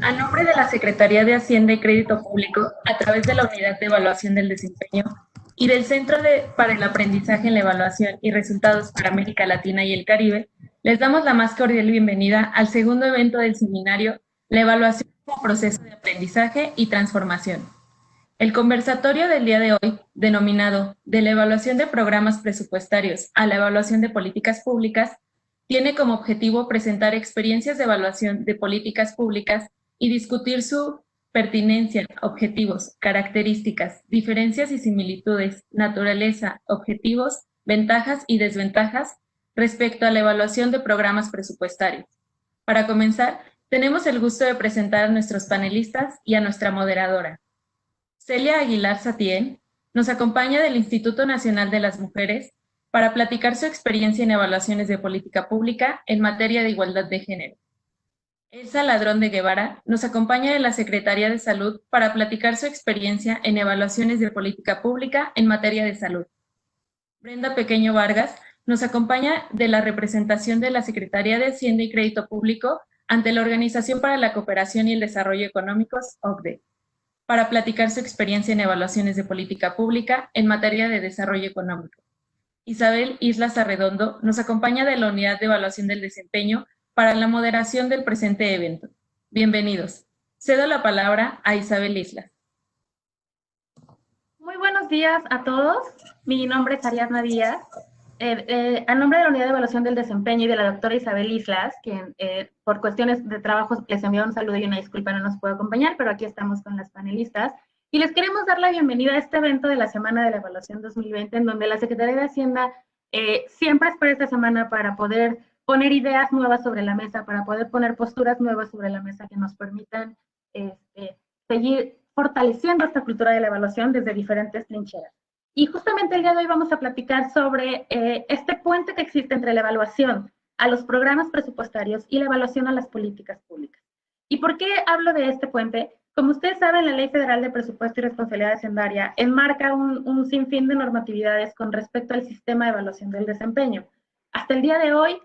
A nombre de la Secretaría de Hacienda y Crédito Público, a través de la Unidad de Evaluación del Desempeño y del para el Aprendizaje en la Evaluación y Resultados para América Latina y el Caribe, les damos la más cordial bienvenida al segundo evento del seminario La Evaluación como Proceso de Aprendizaje y Transformación. El conversatorio del día de hoy, denominado De la evaluación de programas presupuestarios a la evaluación de políticas públicas, tiene como objetivo presentar experiencias de evaluación de políticas públicas y discutir su pertinencia, objetivos, características, diferencias y similitudes, naturaleza, objetivos, ventajas y desventajas respecto a la evaluación de programas presupuestarios. Para comenzar, tenemos el gusto de presentar a nuestros panelistas y a nuestra moderadora. Celia Aguilar Satién nos acompaña del Instituto Nacional de las Mujeres para platicar su experiencia en evaluaciones de política pública en materia de igualdad de género. Elsa Ladrón de Guevara nos acompaña de la Secretaría de Salud para platicar su experiencia en evaluaciones de política pública en materia de salud. Brenda Pequeño Vargas nos acompaña de la representación de la Secretaría de Hacienda y Crédito Público ante la Organización para la Cooperación y el Desarrollo Económicos, OCDE, para platicar su experiencia en evaluaciones de política pública en materia de desarrollo económico. Isabel Islas Arredondo nos acompaña de la Unidad de Evaluación del Desempeño para la moderación del presente evento. Bienvenidos. Cedo la palabra a Isabel Islas. Muy buenos días a todos. Mi nombre es Ariadna Díaz. A nombre de la Unidad de Evaluación del Desempeño y de la doctora Isabel Islas, quien por cuestiones de trabajo les envío un saludo y una disculpa, no nos puede acompañar, pero aquí estamos con las panelistas. Y les queremos dar la bienvenida a este evento de la Semana de la Evaluación 2020, en donde la Secretaría de Hacienda siempre espera esta semana para poder poner ideas nuevas sobre la mesa, para poder poner posturas nuevas sobre la mesa que nos permitan seguir fortaleciendo esta cultura de la evaluación desde diferentes trincheras. Y justamente el día de hoy vamos a platicar sobre este puente que existe entre la evaluación a los programas presupuestarios y la evaluación a las políticas públicas. ¿Y por qué hablo de este puente? Como ustedes saben, la Ley Federal de Presupuesto y Responsabilidad Hacendaria enmarca un sinfín de normatividades con respecto al sistema de evaluación del desempeño. Hasta el día de hoy,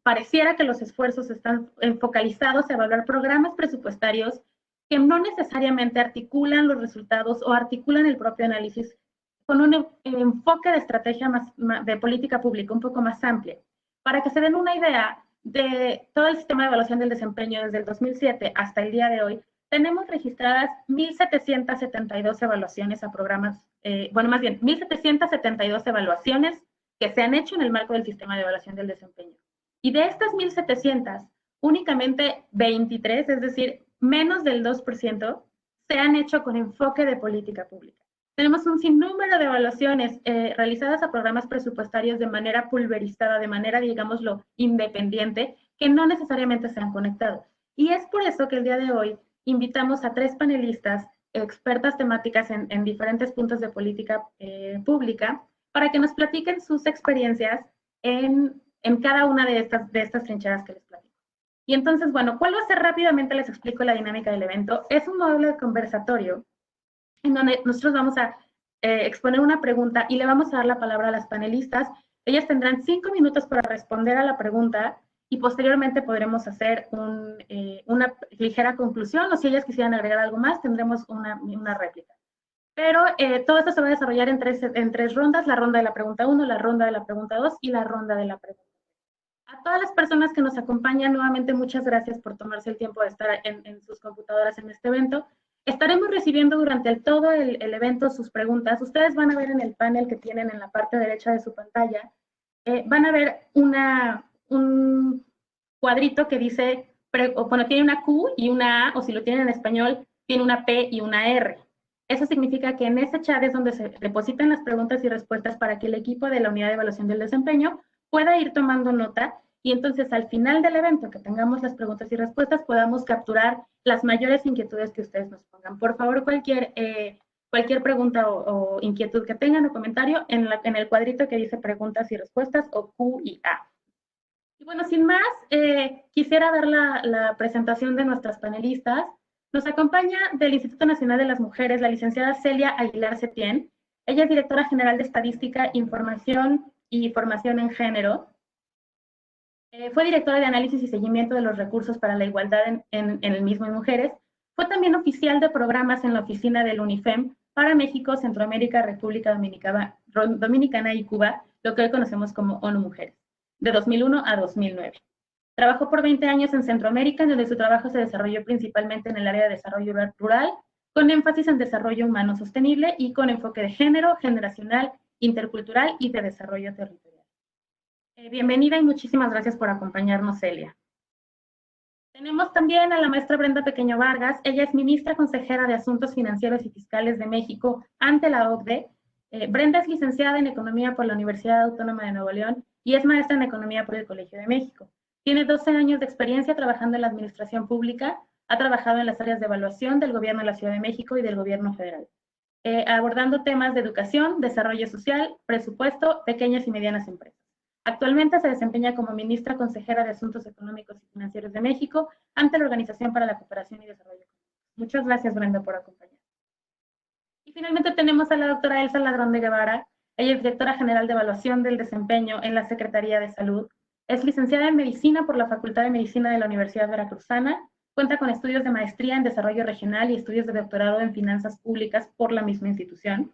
pareciera que los esfuerzos están focalizados a evaluar programas presupuestarios que no necesariamente articulan los resultados o articulan el propio análisis con un enfoque de estrategia de política pública un poco más amplia. Para que se den una idea de todo el sistema de evaluación del desempeño desde el 2007 hasta el día de hoy, tenemos registradas 1.772 evaluaciones a programas, más bien 1.772 evaluaciones que se han hecho en el marco del sistema de evaluación del desempeño. Y de estas 1.700, únicamente 23, es decir, menos del 2%, se han hecho con enfoque de política pública. Tenemos un sinnúmero de evaluaciones realizadas a programas presupuestarios de manera pulverizada, de manera, digámoslo, independiente, que no necesariamente se han conectado. Y es por eso que el día de hoy invitamos a 3 panelistas, expertas temáticas en diferentes puntos de política pública, para que nos platiquen sus experiencias en cada una de estas trincheras que les platico. Y entonces, bueno, ¿cuál va a ser? Rápidamente les explico la dinámica del evento. Es un módulo de conversatorio en donde nosotros vamos a exponer una pregunta y le vamos a dar la palabra a las panelistas. Ellas tendrán 5 minutos para responder a la pregunta y posteriormente podremos hacer una ligera conclusión, o si ellas quisieran agregar algo más, tendremos una réplica. Pero todo esto se va a desarrollar en tres rondas: la ronda de la pregunta 1, la ronda de la pregunta 2 y la ronda de la pregunta. A todas las personas que nos acompañan, nuevamente muchas gracias por tomarse el tiempo de estar en sus computadoras en este evento. Estaremos recibiendo durante todo el evento sus preguntas. Ustedes van a ver en el panel que tienen en la parte derecha de su pantalla, van a ver un cuadrito que dice, tiene una Q y una A, o si lo tienen en español, tiene una P y una R. Eso significa que en ese chat es donde se depositan las preguntas y respuestas para que el equipo de la Unidad de Evaluación del Desempeño pueda ir tomando nota y entonces al final del evento que tengamos las preguntas y respuestas podamos capturar las mayores inquietudes que ustedes nos pongan. Por favor, cualquier pregunta o inquietud que tengan o comentario en el cuadrito que dice preguntas y respuestas o Q y A. Y bueno, sin más, quisiera dar la presentación de nuestras panelistas. Nos acompaña del Instituto Nacional de las Mujeres la licenciada Celia Aguilar Setién. Ella es directora general de Estadística, Información y Formación en Género. Fue directora de análisis y seguimiento de los recursos para la igualdad en el mismo en mujeres. Fue también oficial de programas en la oficina del UNIFEM para México, Centroamérica, República Dominicana y Cuba, lo que hoy conocemos como ONU Mujeres, de 2001 a 2009. Trabajó por 20 años en Centroamérica, en donde su trabajo se desarrolló principalmente en el área de desarrollo rural, con énfasis en desarrollo humano sostenible y con enfoque de género, generacional, intercultural y de desarrollo territorial. Bienvenida y muchísimas gracias por acompañarnos, Celia. Tenemos también a la maestra Brenda Pequeño Vargas. Ella es ministra consejera de Asuntos Financieros y Fiscales de México ante la OCDE. Brenda es licenciada en Economía por la Universidad Autónoma de Nuevo León y es maestra en Economía por el Colegio de México. Tiene 12 años de experiencia trabajando en la administración pública. Ha trabajado en las áreas de evaluación del Gobierno de la Ciudad de México y del Gobierno federal, abordando temas de educación, desarrollo social, presupuesto, pequeñas y medianas empresas. Actualmente se desempeña como ministra consejera de Asuntos Económicos y Financieros de México ante la Organización para la Cooperación y Desarrollo Económico. Muchas gracias, Brenda, por acompañarnos. Y finalmente tenemos a la doctora Elsa Ladrón de Guevara. Ella es directora general de Evaluación del Desempeño en la Secretaría de Salud. Es licenciada en Medicina por la Facultad de Medicina de la Universidad Veracruzana. Cuenta con estudios de maestría en Desarrollo Regional y estudios de doctorado en Finanzas Públicas por la misma institución.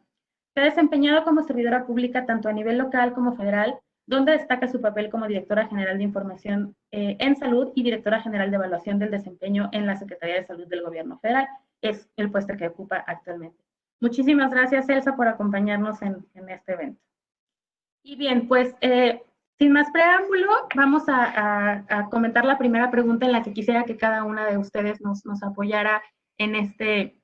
Se ha desempeñado como servidora pública tanto a nivel local como federal, donde destaca su papel como directora general de Información en Salud y directora general de Evaluación del Desempeño en la Secretaría de Salud del Gobierno Federal. Es el puesto que ocupa actualmente. Muchísimas gracias, Elsa, por acompañarnos en este evento. Y bien, pues sin más preámbulo, vamos a comentar la primera pregunta en la que quisiera que cada una de ustedes nos apoyara en este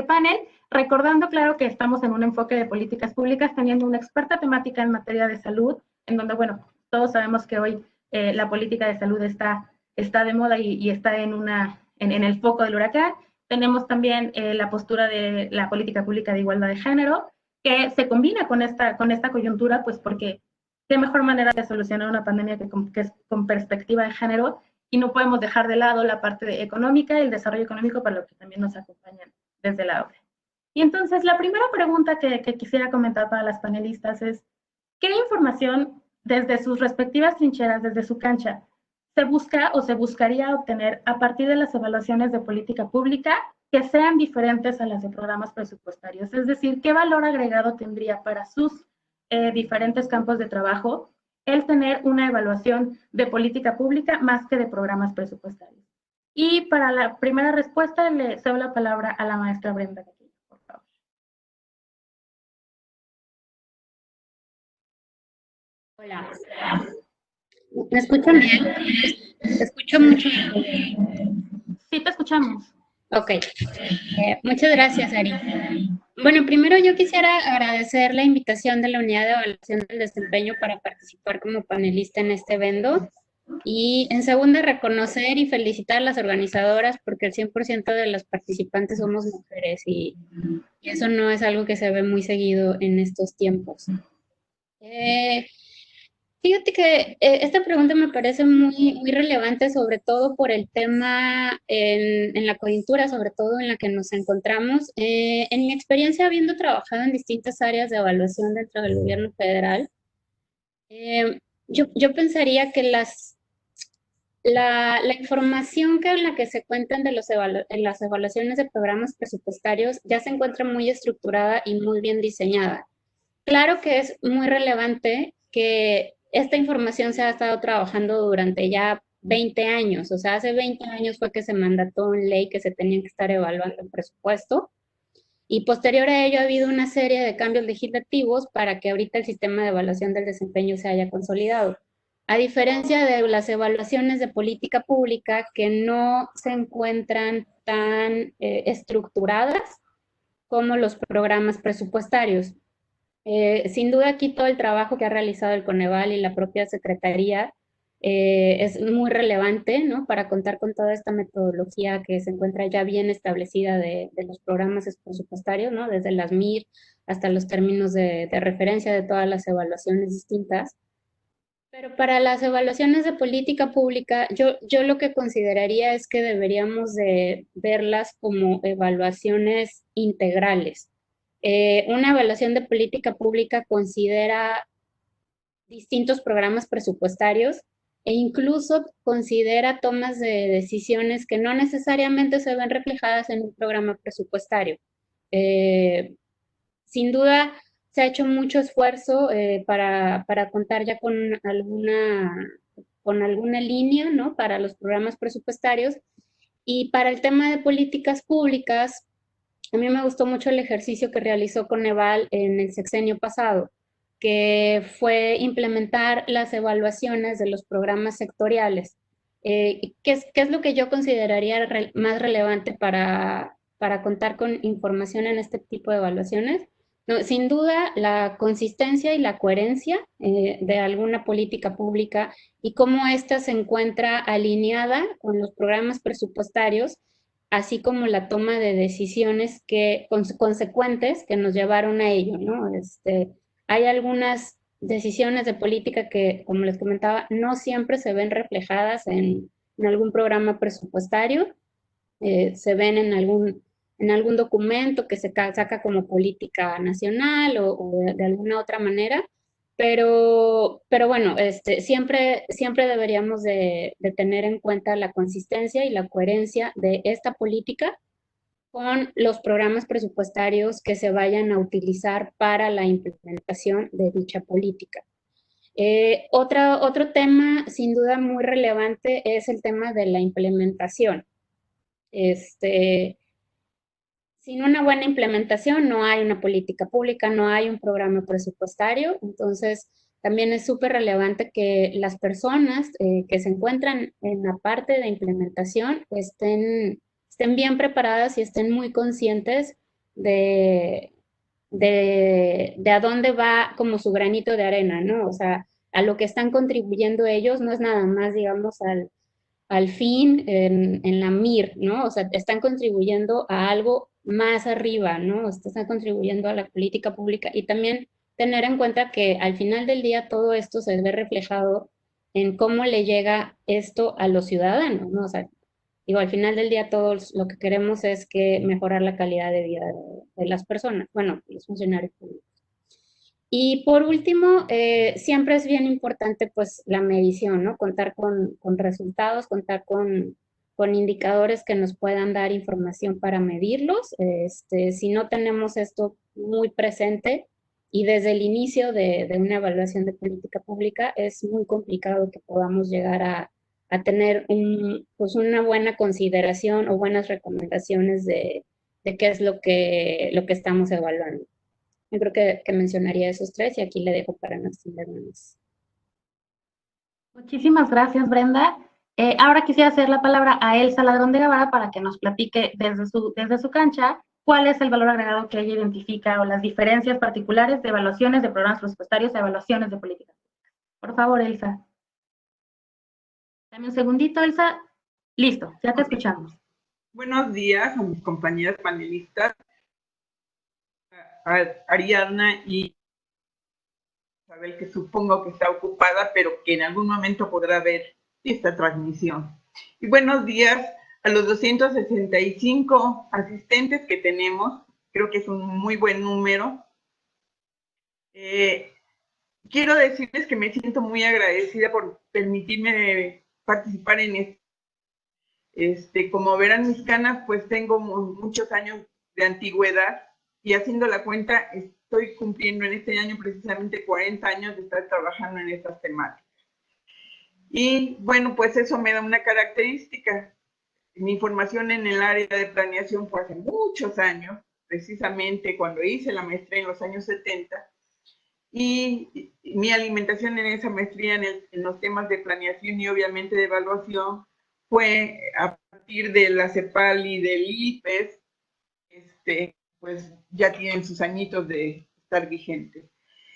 panel, recordando, claro, que estamos en un enfoque de políticas públicas, teniendo una experta temática en materia de salud, en donde, bueno, todos sabemos que hoy la política de salud está de moda y está en el foco del huracán. Tenemos también la postura de la política pública de igualdad de género, que se combina con esta coyuntura, pues porque qué mejor manera de solucionar una pandemia que es con perspectiva de género, y no podemos dejar de lado la parte económica y el desarrollo económico, para lo que también nos acompañan desde la OCDE. Y entonces, la primera pregunta que quisiera comentar para las panelistas es, ¿qué información desde sus respectivas trincheras, desde su cancha, se busca o se buscaría obtener a partir de las evaluaciones de política pública que sean diferentes a las de programas presupuestarios? Es decir, ¿qué valor agregado tendría para sus diferentes campos de trabajo el tener una evaluación de política pública más que de programas presupuestarios? Y para la primera respuesta le cedo la palabra a la maestra Brenda, por favor. Hola. ¿Me escuchan bien? Te escucho mucho. Sí, te escuchamos. Ok. Muchas gracias, Ari. Bueno, primero yo quisiera agradecer la invitación de la Unidad de Evaluación del Desempeño para participar como panelista en este evento. Y en segunda, reconocer y felicitar a las organizadoras, porque el 100% de las participantes somos mujeres y eso no es algo que se ve muy seguido en estos tiempos. Fíjate que esta pregunta me parece muy relevante, sobre todo por el tema en la coyuntura, sobre todo en la que nos encontramos. En mi experiencia, habiendo trabajado en distintas áreas de evaluación dentro del gobierno federal, yo pensaría que la información en la que se cuentan en las evaluaciones de programas presupuestarios ya se encuentra muy estructurada y muy bien diseñada. Claro que es muy relevante que esta información se ha estado trabajando durante ya 20 años. O sea, hace 20 años fue que se mandató en ley que se tenían que estar evaluando el presupuesto. Y posterior a ello ha habido una serie de cambios legislativos para que ahorita el sistema de evaluación del desempeño se haya consolidado. A diferencia de las evaluaciones de política pública que no se encuentran tan estructuradas como los programas presupuestarios. Sin duda aquí todo el trabajo que ha realizado el Coneval y la propia Secretaría es muy relevante, ¿no? Para contar con toda esta metodología que se encuentra ya bien establecida de los programas presupuestarios, ¿no? Desde las MIR hasta los términos de referencia de todas las evaluaciones distintas. Pero para las evaluaciones de política pública, yo lo que consideraría es que deberíamos de verlas como evaluaciones integrales. Una evaluación de política pública considera distintos programas presupuestarios e incluso considera tomas de decisiones que no necesariamente se ven reflejadas en un programa presupuestario. Sin duda, se ha hecho mucho esfuerzo para contar ya con alguna línea, ¿no? Para los programas presupuestarios. Y para el tema de políticas públicas, a mí me gustó mucho el ejercicio que realizó Coneval en el sexenio pasado, que fue implementar las evaluaciones de los programas sectoriales. ¿Qué es lo que yo consideraría más relevante para contar con información en este tipo de evaluaciones? No, sin duda, la consistencia y la coherencia de alguna política pública y cómo ésta se encuentra alineada con los programas presupuestarios, así como la toma de decisiones consecuentes que nos llevaron a ello, ¿no? Hay algunas decisiones de política que, como les comentaba, no siempre se ven reflejadas en algún programa presupuestario, se ven en algún documento que se saca como política nacional o de alguna otra manera, pero bueno, siempre deberíamos de tener en cuenta la consistencia y la coherencia de esta política con los programas presupuestarios que se vayan a utilizar para la implementación de dicha política. Otro tema sin duda muy relevante es el tema de la implementación. Sin una buena implementación no hay una política pública, no hay un programa presupuestario, entonces también es súper relevante que las personas que se encuentran en la parte de implementación estén bien preparadas y estén muy conscientes de a dónde va como su granito de arena, ¿no? O sea, a lo que están contribuyendo ellos no es nada más, digamos, al fin en la MIR, ¿no? O sea, están contribuyendo a algo más arriba, ¿no? Están contribuyendo a la política pública y también tener en cuenta que al final del día todo esto se ve reflejado en cómo le llega esto a los ciudadanos, ¿no? O sea, digo, al final del día todos lo que queremos es que mejorar la calidad de vida de las personas, bueno, los funcionarios públicos. Y por último, siempre es bien importante pues la medición, ¿no? Contar con resultados, contar con indicadores que nos puedan dar información para medirlos. Si no tenemos esto muy presente y desde el inicio de una evaluación de política pública, es muy complicado que podamos llegar a tener pues una buena consideración o buenas recomendaciones de qué es lo que estamos evaluando. Yo creo que mencionaría esos tres y aquí le dejo para no extenderme más. Muchísimas gracias, Brenda. Ahora quisiera hacer la palabra a Elsa Ladrón de Guevara para que nos platique desde su cancha cuál es el valor agregado que ella identifica o las diferencias particulares de evaluaciones de programas presupuestarios a evaluaciones de políticas. Por favor, Elsa. Dame un segundito, Elsa. Listo, ya te escuchamos. Buenos días a mis compañeras panelistas, a Ariadna y Isabel, que supongo que está ocupada, pero que en algún momento podrá ver esta transmisión. Y buenos días a los 265 asistentes que tenemos, creo que es un muy buen número. Quiero decirles que me siento muy agradecida por permitirme participar en esto. Como verán mis canas, pues tengo muchos años de antigüedad y haciendo la cuenta estoy cumpliendo en este año precisamente 40 años de estar trabajando en estas temáticas. Y bueno, pues eso me da una característica. Mi formación en el área de planeación fue hace muchos años, precisamente cuando hice la maestría en los años 70, y mi alimentación en esa maestría en los temas de planeación y obviamente de evaluación fue a partir de la CEPAL y del IPES, pues ya tienen sus añitos de estar vigentes.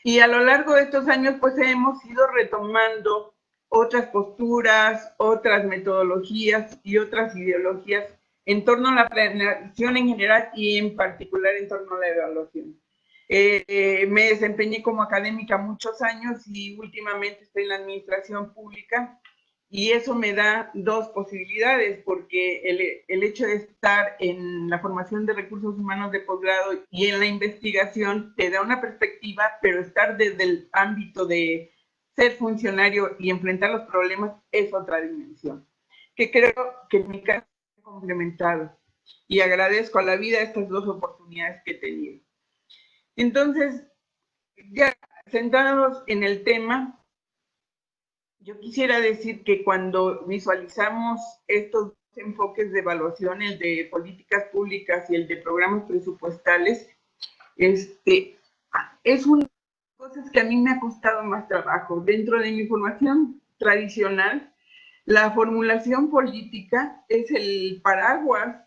Y a lo largo de estos años, pues hemos ido retomando otras posturas, otras metodologías y otras ideologías en torno a la planeación en general y en particular en torno a la evaluación. Me desempeñé como académica muchos años y últimamente estoy en la administración pública y eso me da dos posibilidades, porque el hecho de estar en la formación de recursos humanos de posgrado y en la investigación te da una perspectiva, pero estar desde el ámbito de ser funcionario y enfrentar los problemas es otra dimensión, que creo que en mi caso he complementado y agradezco a la vida estas dos oportunidades que he tenido. Entonces, ya centrados en el tema, yo quisiera decir que cuando visualizamos estos enfoques de evaluación, el de políticas públicas y el de programas presupuestales, es una de las cosas que a mí me ha costado más trabajo. Dentro de mi formación tradicional, la formulación política es el paraguas,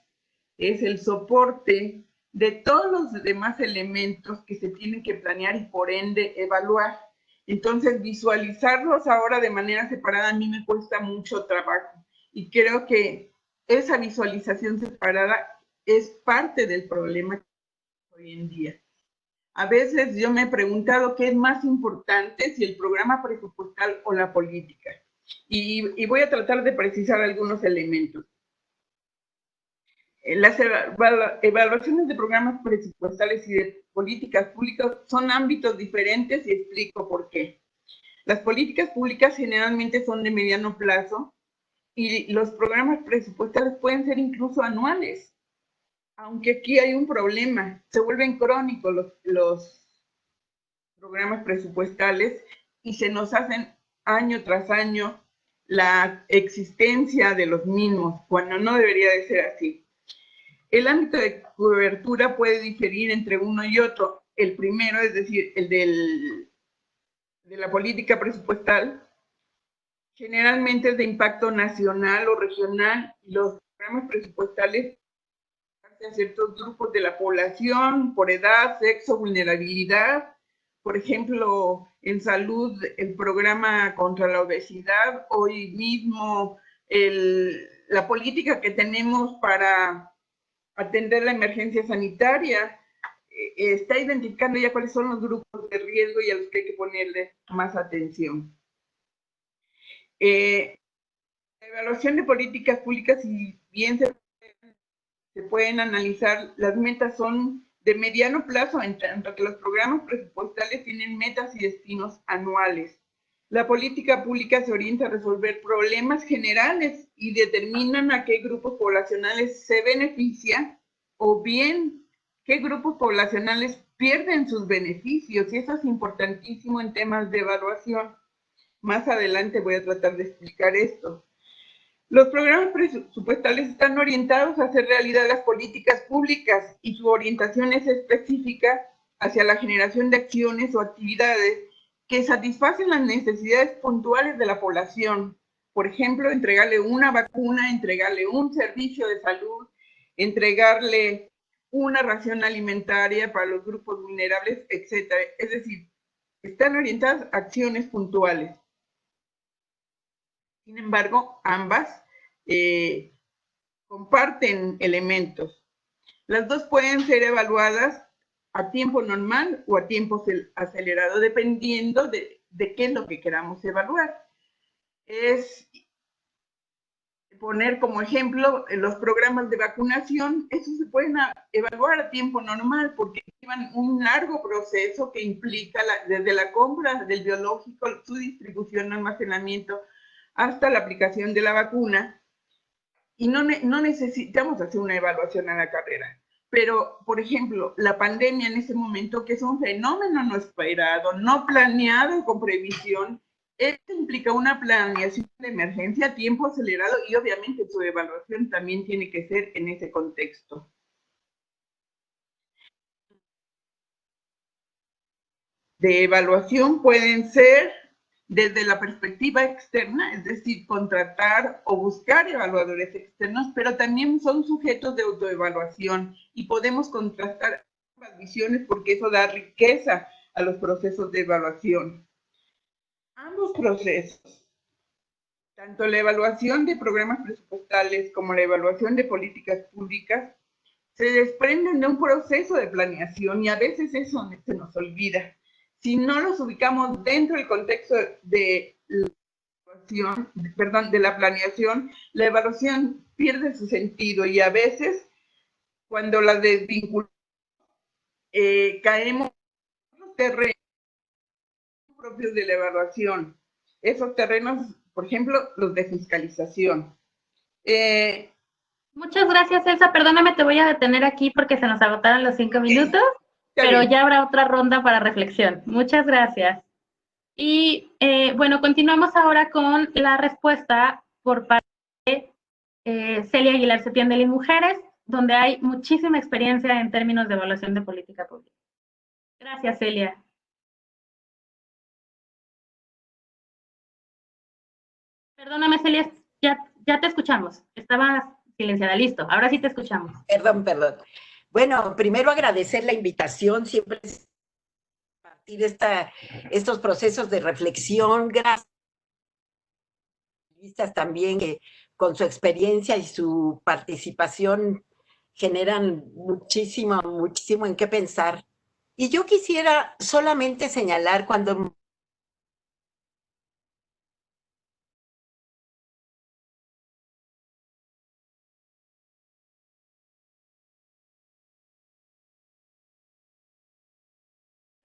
es el soporte de todos los demás elementos que se tienen que planear y por ende evaluar. Entonces, visualizarlos ahora de manera separada a mí me cuesta mucho trabajo y creo que esa visualización separada es parte del problema hoy en día. A veces yo me he preguntado qué es más importante, si el programa presupuestal o la política. Y voy a tratar de precisar algunos elementos. Las evaluaciones de programas presupuestales y de políticas públicas son ámbitos diferentes y explico por qué. Las políticas públicas generalmente son de mediano plazo y los programas presupuestales pueden ser incluso anuales. Aunque aquí hay un problema, se vuelven crónicos los programas presupuestales y se nos hacen año tras año la existencia de los mismos, cuando no debería de ser así. El ámbito de cobertura puede diferir entre uno y otro. El primero, es decir, el de la política presupuestal, generalmente es de impacto nacional o regional, y los programas presupuestales a ciertos grupos de la población por edad, sexo, vulnerabilidad. Por ejemplo, en salud, el programa contra la obesidad, hoy mismo la política que tenemos para atender la emergencia sanitaria está identificando ya cuáles son los grupos de riesgo y a los que hay que ponerle más atención. La evaluación de políticas públicas, si bien se pueden analizar, las metas son de mediano plazo, en tanto que los programas presupuestales tienen metas y destinos anuales. La política pública se orienta a resolver problemas generales y determinan a qué grupos poblacionales se benefician o bien qué grupos poblacionales pierden sus beneficios, y eso es importantísimo en temas de evaluación. Más adelante voy a tratar de explicar esto. Los programas presupuestales están orientados a hacer realidad las políticas públicas y su orientación es específica hacia la generación de acciones o actividades que satisfacen las necesidades puntuales de la población. Por ejemplo, entregarle una vacuna, entregarle un servicio de salud, entregarle una ración alimentaria para los grupos vulnerables, etc. Es decir, están orientadas a acciones puntuales. Sin embargo, ambas comparten elementos. Las dos pueden ser evaluadas a tiempo normal o a tiempo acelerado, dependiendo de qué es lo que queramos evaluar. Es poner como ejemplo los programas de vacunación, esos se pueden evaluar a tiempo normal porque llevan un largo proceso que implica desde la compra del biológico, su distribución, almacenamiento, hasta la aplicación de la vacuna, y no necesitamos hacer una evaluación a la carrera. Pero, por ejemplo, la pandemia en ese momento, que es un fenómeno no esperado, no planeado con previsión, esto implica una planeación de emergencia a tiempo acelerado y obviamente su evaluación también tiene que ser en ese contexto. De evaluación pueden ser desde la perspectiva externa, es decir, contratar o buscar evaluadores externos, pero también son sujetos de autoevaluación y podemos contrastar ambas visiones porque eso da riqueza a los procesos de evaluación. Ambos procesos, tanto la evaluación de programas presupuestales como la evaluación de políticas públicas, se desprenden de un proceso de planeación y a veces eso se nos olvida. Si no los ubicamos dentro del contexto de la planeación, la evaluación pierde su sentido y a veces cuando la desvinculamos caemos en los terrenos propios de la evaluación. esos terrenos, por ejemplo, los de fiscalización. Muchas gracias, Elsa. Perdóname, te voy a detener aquí porque se nos agotaron los 5 minutos, pero bien. ya habrá otra ronda para reflexión. Muchas gracias. Y bueno, continuamos ahora con la respuesta por parte de Celia Aguilar Setién de Mujeres, donde hay muchísima experiencia en términos de evaluación de política pública. Gracias, Celia. Perdóname, Celia, ya te escuchamos. Estabas silenciada, listo. Ahora sí te escuchamos. Perdón. Bueno, primero agradecer la invitación, siempre es compartir estos procesos de reflexión. Gracias también que con su experiencia y su participación generan muchísimo en qué pensar. Y yo quisiera solamente señalar cuando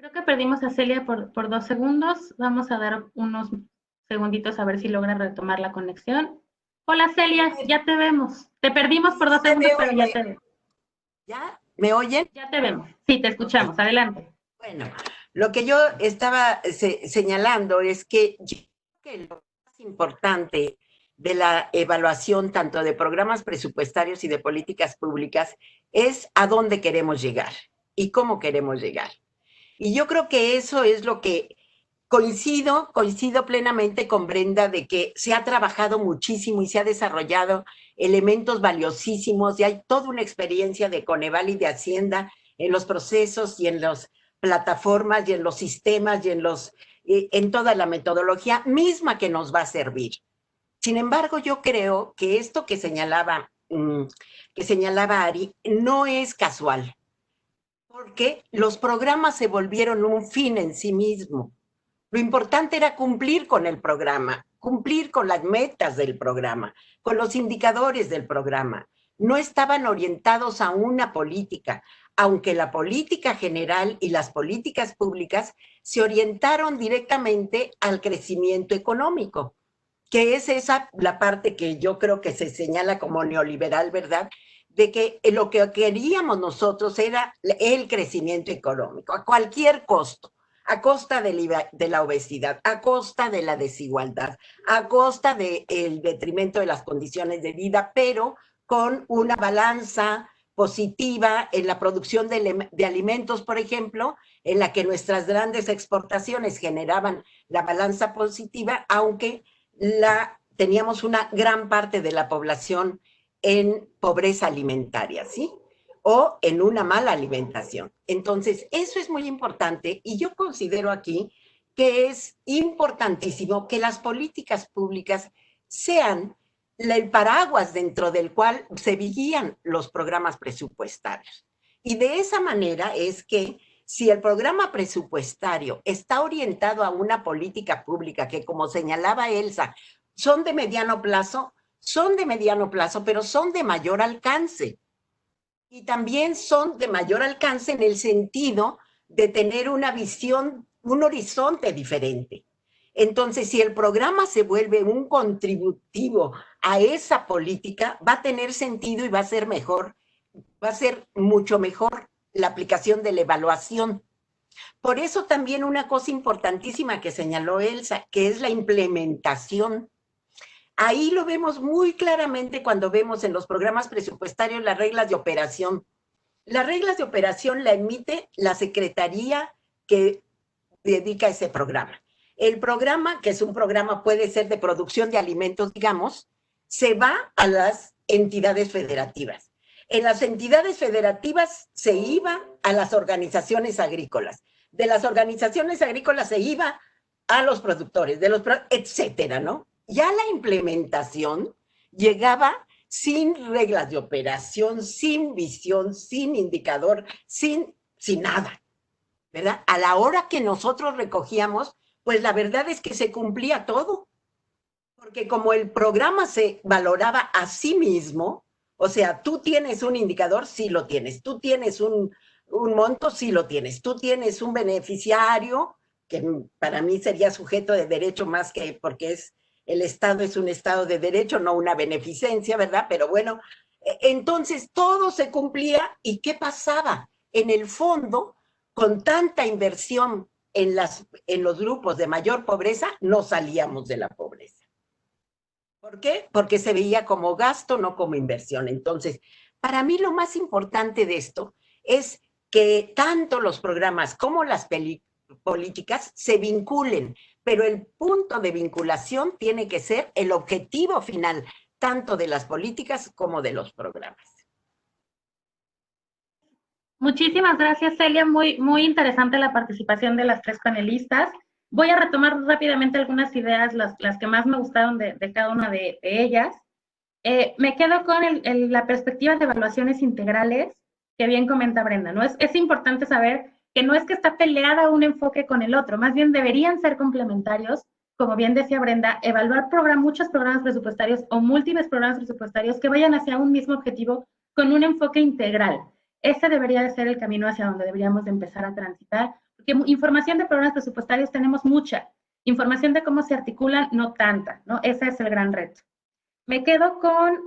Creo que perdimos a Celia por 2 segundos. Vamos a dar unos segunditos a ver si logra retomar la conexión. Hola, Celia, ya te vemos. Te perdimos por 2 segundos, pero ya te vemos. ¿Ya? ¿Me oyen? Ya te vemos. Sí, te escuchamos. Adelante. Bueno, lo que yo estaba señalando es que yo creo que lo más importante de la evaluación tanto de programas presupuestarios y de políticas públicas es a dónde queremos llegar y cómo queremos llegar. Y yo creo que eso es lo que coincido plenamente con Brenda de que se ha trabajado muchísimo y se ha desarrollado elementos valiosísimos y hay toda una experiencia de Coneval y de Hacienda en los procesos y en las plataformas y en los sistemas y en toda la metodología misma que nos va a servir. Sin embargo, yo creo que esto que señalaba Ari no es casual, porque los programas se volvieron un fin en sí mismo. Lo importante era cumplir con el programa, cumplir con las metas del programa, con los indicadores del programa. No estaban orientados a una política, aunque la política general y las políticas públicas se orientaron directamente al crecimiento económico, que es esa la parte que yo creo que se señala como neoliberal, ¿verdad? De que lo que queríamos nosotros era el crecimiento económico, a cualquier costo, a costa de la obesidad, a costa de la desigualdad, a costa del detrimento de las condiciones de vida, pero con una balanza positiva en la producción de alimentos, por ejemplo, en la que nuestras grandes exportaciones generaban la balanza positiva, aunque teníamos una gran parte de la población en pobreza alimentaria, ¿sí? O en una mala alimentación. Entonces, eso es muy importante y yo considero aquí que es importantísimo que las políticas públicas sean el paraguas dentro del cual se guían los programas presupuestarios. Y de esa manera es que si el programa presupuestario está orientado a una política pública que, como señalaba Elsa, son de mediano plazo, pero son de mayor alcance. Y también son de mayor alcance en el sentido de tener una visión, un horizonte diferente. Entonces, si el programa se vuelve un contributivo a esa política, va a tener sentido y va a ser mejor, va a ser mucho mejor la aplicación de la evaluación. Por eso también una cosa importantísima que señaló Elsa, que es la implementación. Ahí lo vemos muy claramente cuando vemos en los programas presupuestarios las reglas de operación. Las reglas de operación la emite la secretaría que dedica ese programa. El programa, que es un programa, puede ser de producción de alimentos, digamos, se va a las entidades federativas. En las entidades federativas se iba a las organizaciones agrícolas. De las organizaciones agrícolas se iba a los productores, etcétera, ¿no? Ya la implementación llegaba sin reglas de operación, sin visión, sin indicador, sin nada, ¿verdad? A la hora que nosotros recogíamos, pues la verdad es que se cumplía todo, porque como el programa se valoraba a sí mismo, o sea, tú tienes un indicador, sí lo tienes, tú tienes un monto, sí lo tienes, tú tienes un beneficiario, que para mí sería sujeto de derecho más que porque el Estado es un Estado de derecho, no una beneficencia, ¿verdad? Pero bueno, entonces todo se cumplía y ¿qué pasaba? En el fondo, con tanta inversión en los grupos de mayor pobreza, no salíamos de la pobreza. ¿Por qué? Porque se veía como gasto, no como inversión. Entonces, para mí lo más importante de esto es que tanto los programas como las políticas se vinculen, pero el punto de vinculación tiene que ser el objetivo final, tanto de las políticas como de los programas. Muchísimas gracias, Celia. Muy, muy interesante la participación de las tres panelistas. Voy a retomar rápidamente algunas ideas, las que más me gustaron de cada una de ellas. Me quedo con la perspectiva de evaluaciones integrales que bien comenta Brenda, ¿no? Es importante saber que no es que está peleada un enfoque con el otro, más bien deberían ser complementarios. Como bien decía Brenda, evaluar muchos programas presupuestarios o múltiples programas presupuestarios que vayan hacia un mismo objetivo con un enfoque integral. Ese debería de ser el camino hacia donde deberíamos de empezar a transitar, porque información de programas presupuestarios tenemos mucha, información de cómo se articulan no tanta, ¿no? Ese es el gran reto. Me quedo con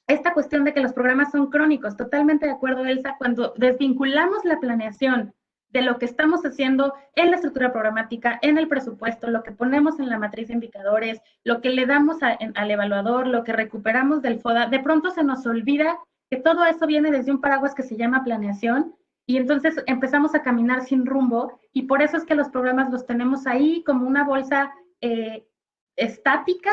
esta cuestión de que los programas son crónicos. Totalmente de acuerdo, Elsa, cuando desvinculamos la planeación de lo que estamos haciendo en la estructura programática, en el presupuesto, lo que ponemos en la matriz de indicadores, lo que le damos al evaluador, lo que recuperamos del FODA, de pronto se nos olvida que todo eso viene desde un paraguas que se llama planeación y entonces empezamos a caminar sin rumbo y por eso es que los programas los tenemos ahí como una bolsa estática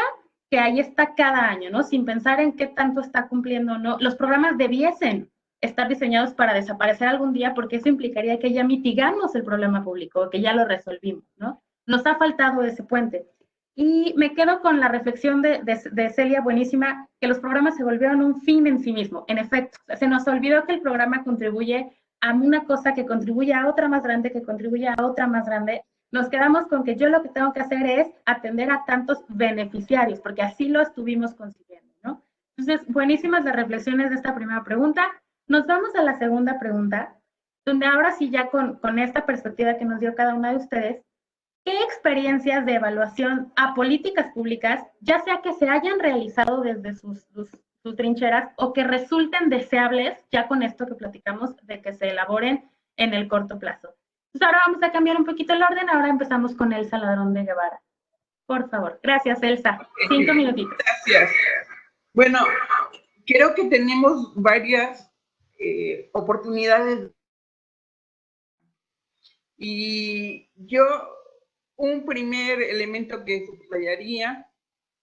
que ahí está cada año, ¿no? Sin pensar en qué tanto está cumpliendo o no. Los programas debiesen estar diseñados para desaparecer algún día porque eso implicaría que ya mitigamos el problema público, que ya lo resolvimos, ¿no? Nos ha faltado ese puente. Y me quedo con la reflexión de Celia, buenísima, que los programas se volvieron un fin en sí mismo. En efecto, se nos olvidó que el programa contribuye a una cosa que contribuye a otra más grande, que contribuye a otra más grande. Nos quedamos con que yo lo que tengo que hacer es atender a tantos beneficiarios, porque así lo estuvimos consiguiendo, ¿no? Entonces, buenísimas las reflexiones de esta primera pregunta. Nos vamos a la segunda pregunta, donde ahora sí ya con esta perspectiva que nos dio cada una de ustedes, ¿qué experiencias de evaluación a políticas públicas, ya sea que se hayan realizado desde sus trincheras o que resulten deseables, ya con esto que platicamos, de que se elaboren en el corto plazo? Entonces ahora vamos a cambiar un poquito el orden, ahora empezamos con Elsa Ladrón de Guevara. Por favor. Gracias, Elsa. 5 minutitos. Gracias. Bueno, creo que tenemos varias oportunidades y yo un primer elemento que subrayaría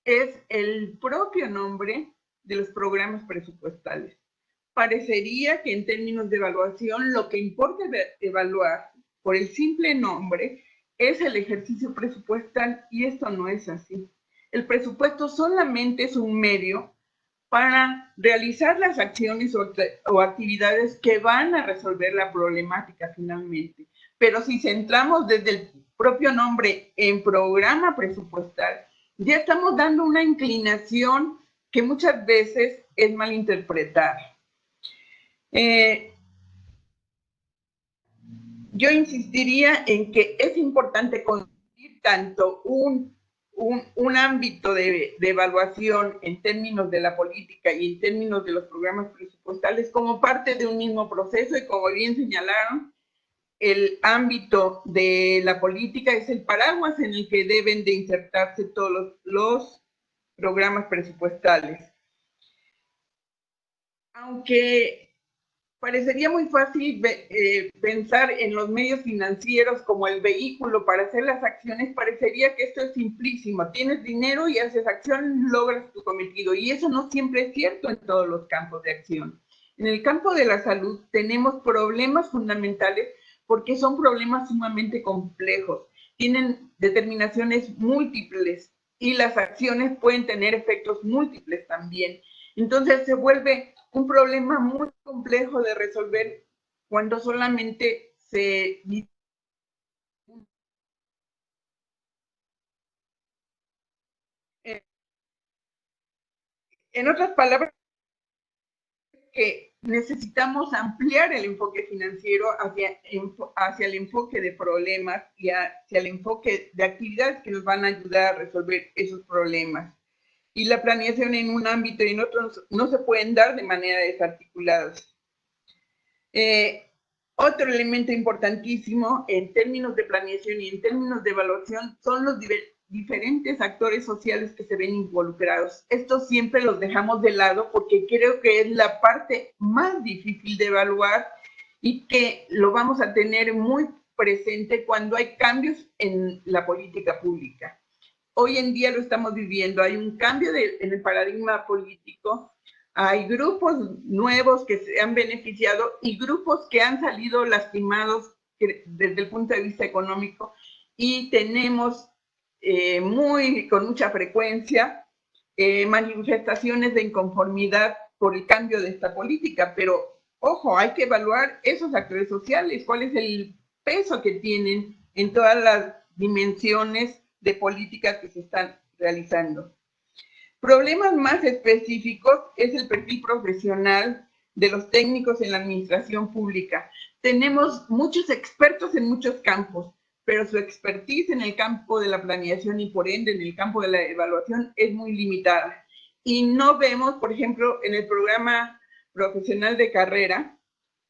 es el propio nombre de los programas presupuestales. Parecería que en términos de evaluación lo que importa evaluar por el simple nombre es el ejercicio presupuestal y esto no es así. El presupuesto solamente es un medio para realizar las acciones o actividades que van a resolver la problemática finalmente. Pero si centramos desde el propio nombre en programa presupuestal, ya estamos dando una inclinación que muchas veces es malinterpretada. Yo insistiría en que es importante construir tanto un ámbito de evaluación en términos de la política y en términos de los programas presupuestales como parte de un mismo proceso y como bien señalaron, el ámbito de la política es el paraguas en el que deben de insertarse todos los programas presupuestales. Aunque parecería muy fácil pensar en los medios financieros como el vehículo para hacer las acciones, parecería que esto es simplísimo. Tienes dinero y haces acción, logras tu cometido. Y eso no siempre es cierto en todos los campos de acción. En el campo de la salud tenemos problemas fundamentales porque son problemas sumamente complejos. Tienen determinaciones múltiples y las acciones pueden tener efectos múltiples también. Entonces se vuelve un problema muy complejo de resolver cuando solamente se... En otras palabras, que necesitamos ampliar el enfoque financiero hacia el enfoque de problemas y hacia el enfoque de actividades que nos van a ayudar a resolver esos problemas. Y la planeación en un ámbito y en otro no se pueden dar de manera desarticulada. Otro elemento importantísimo en términos de planeación y en términos de evaluación son los diferentes actores sociales que se ven involucrados. Estos siempre los dejamos de lado porque creo que es la parte más difícil de evaluar y que lo vamos a tener muy presente cuando hay cambios en la política pública. Hoy en día lo estamos viviendo, hay un cambio en el paradigma político, hay grupos nuevos que se han beneficiado y grupos que han salido lastimados desde el punto de vista económico, y tenemos con mucha frecuencia manifestaciones de inconformidad por el cambio de esta política. Pero, ojo, hay que evaluar esos actores sociales, cuál es el peso que tienen en todas las dimensiones de políticas que se están realizando. Problemas más específicos es el perfil profesional de los técnicos en la administración pública. Tenemos muchos expertos en muchos campos, pero su expertise en el campo de la planeación y por ende en el campo de la evaluación es muy limitada. Y no vemos, por ejemplo, en el programa profesional de carrera,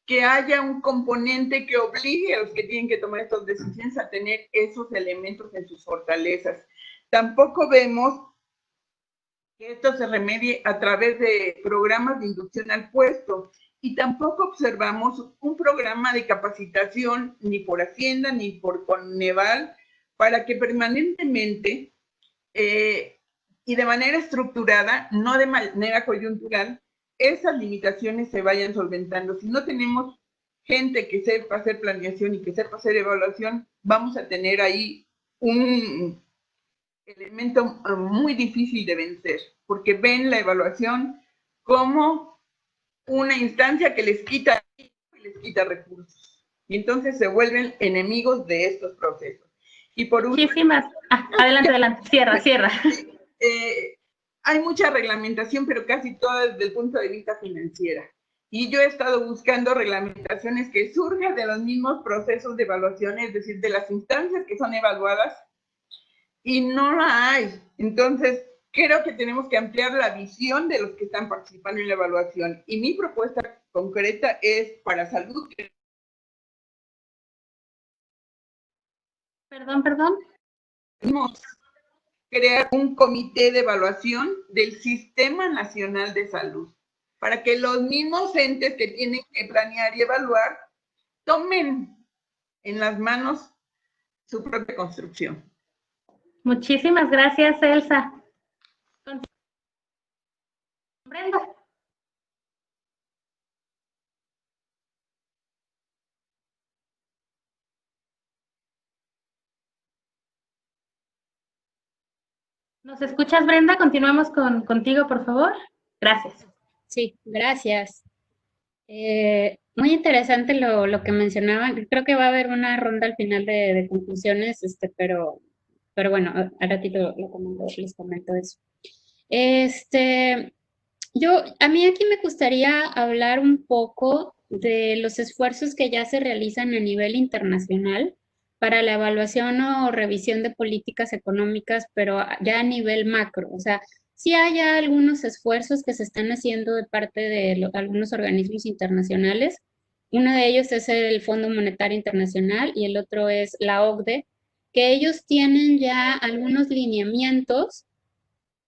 que haya un componente que obligue a los que tienen que tomar estas decisiones a tener esos elementos en sus fortalezas. Tampoco vemos que esto se remedie a través de programas de inducción al puesto, y tampoco observamos un programa de capacitación ni por Hacienda ni por Coneval para que permanentemente y de manera estructurada, no de manera coyuntural, esas limitaciones se vayan solventando. Si no tenemos gente que sepa hacer planeación y que sepa hacer evaluación, vamos a tener ahí un elemento muy difícil de vencer, porque ven la evaluación como una instancia que les quita recursos, y entonces se vuelven enemigos de estos procesos. Y por último, muchísimas. Adelante, cierra. Hay mucha reglamentación, pero casi toda desde el punto de vista financiero. Y yo he estado buscando reglamentaciones que surjan de los mismos procesos de evaluación, es decir, de las instancias que son evaluadas, y no la hay. Entonces, creo que tenemos que ampliar la visión de los que están participando en la evaluación. Y mi propuesta concreta es para salud. Perdón. Crear un comité de evaluación del Sistema Nacional de Salud, para que los mismos entes que tienen que planear y evaluar tomen en las manos su propia construcción. Muchísimas gracias, Elsa. Brenda. ¿Nos escuchas, Brenda? Continuamos contigo, por favor. Gracias. Sí, gracias. Muy interesante lo que mencionaban. Creo que va a haber una ronda al final de conclusiones, pero bueno, al ratito les comento eso. A mí aquí me gustaría hablar un poco de los esfuerzos que ya se realizan a nivel internacional para la evaluación o revisión de políticas económicas, pero ya a nivel macro. O sea, sí hay ya algunos esfuerzos que se están haciendo de parte de algunos organismos internacionales. Uno de ellos es el Fondo Monetario Internacional y el otro es la OCDE, que ellos tienen ya algunos lineamientos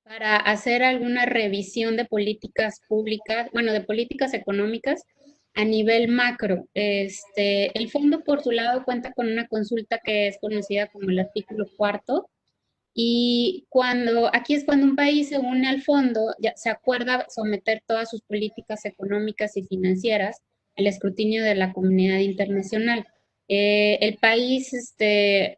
para hacer alguna revisión de políticas públicas, bueno, de políticas económicas a nivel macro. El fondo, por su lado, cuenta con una consulta que es conocida como el artículo 4, y aquí es cuando un país se une al fondo, ya se acuerda someter todas sus políticas económicas y financieras al escrutinio de la comunidad internacional. El país, se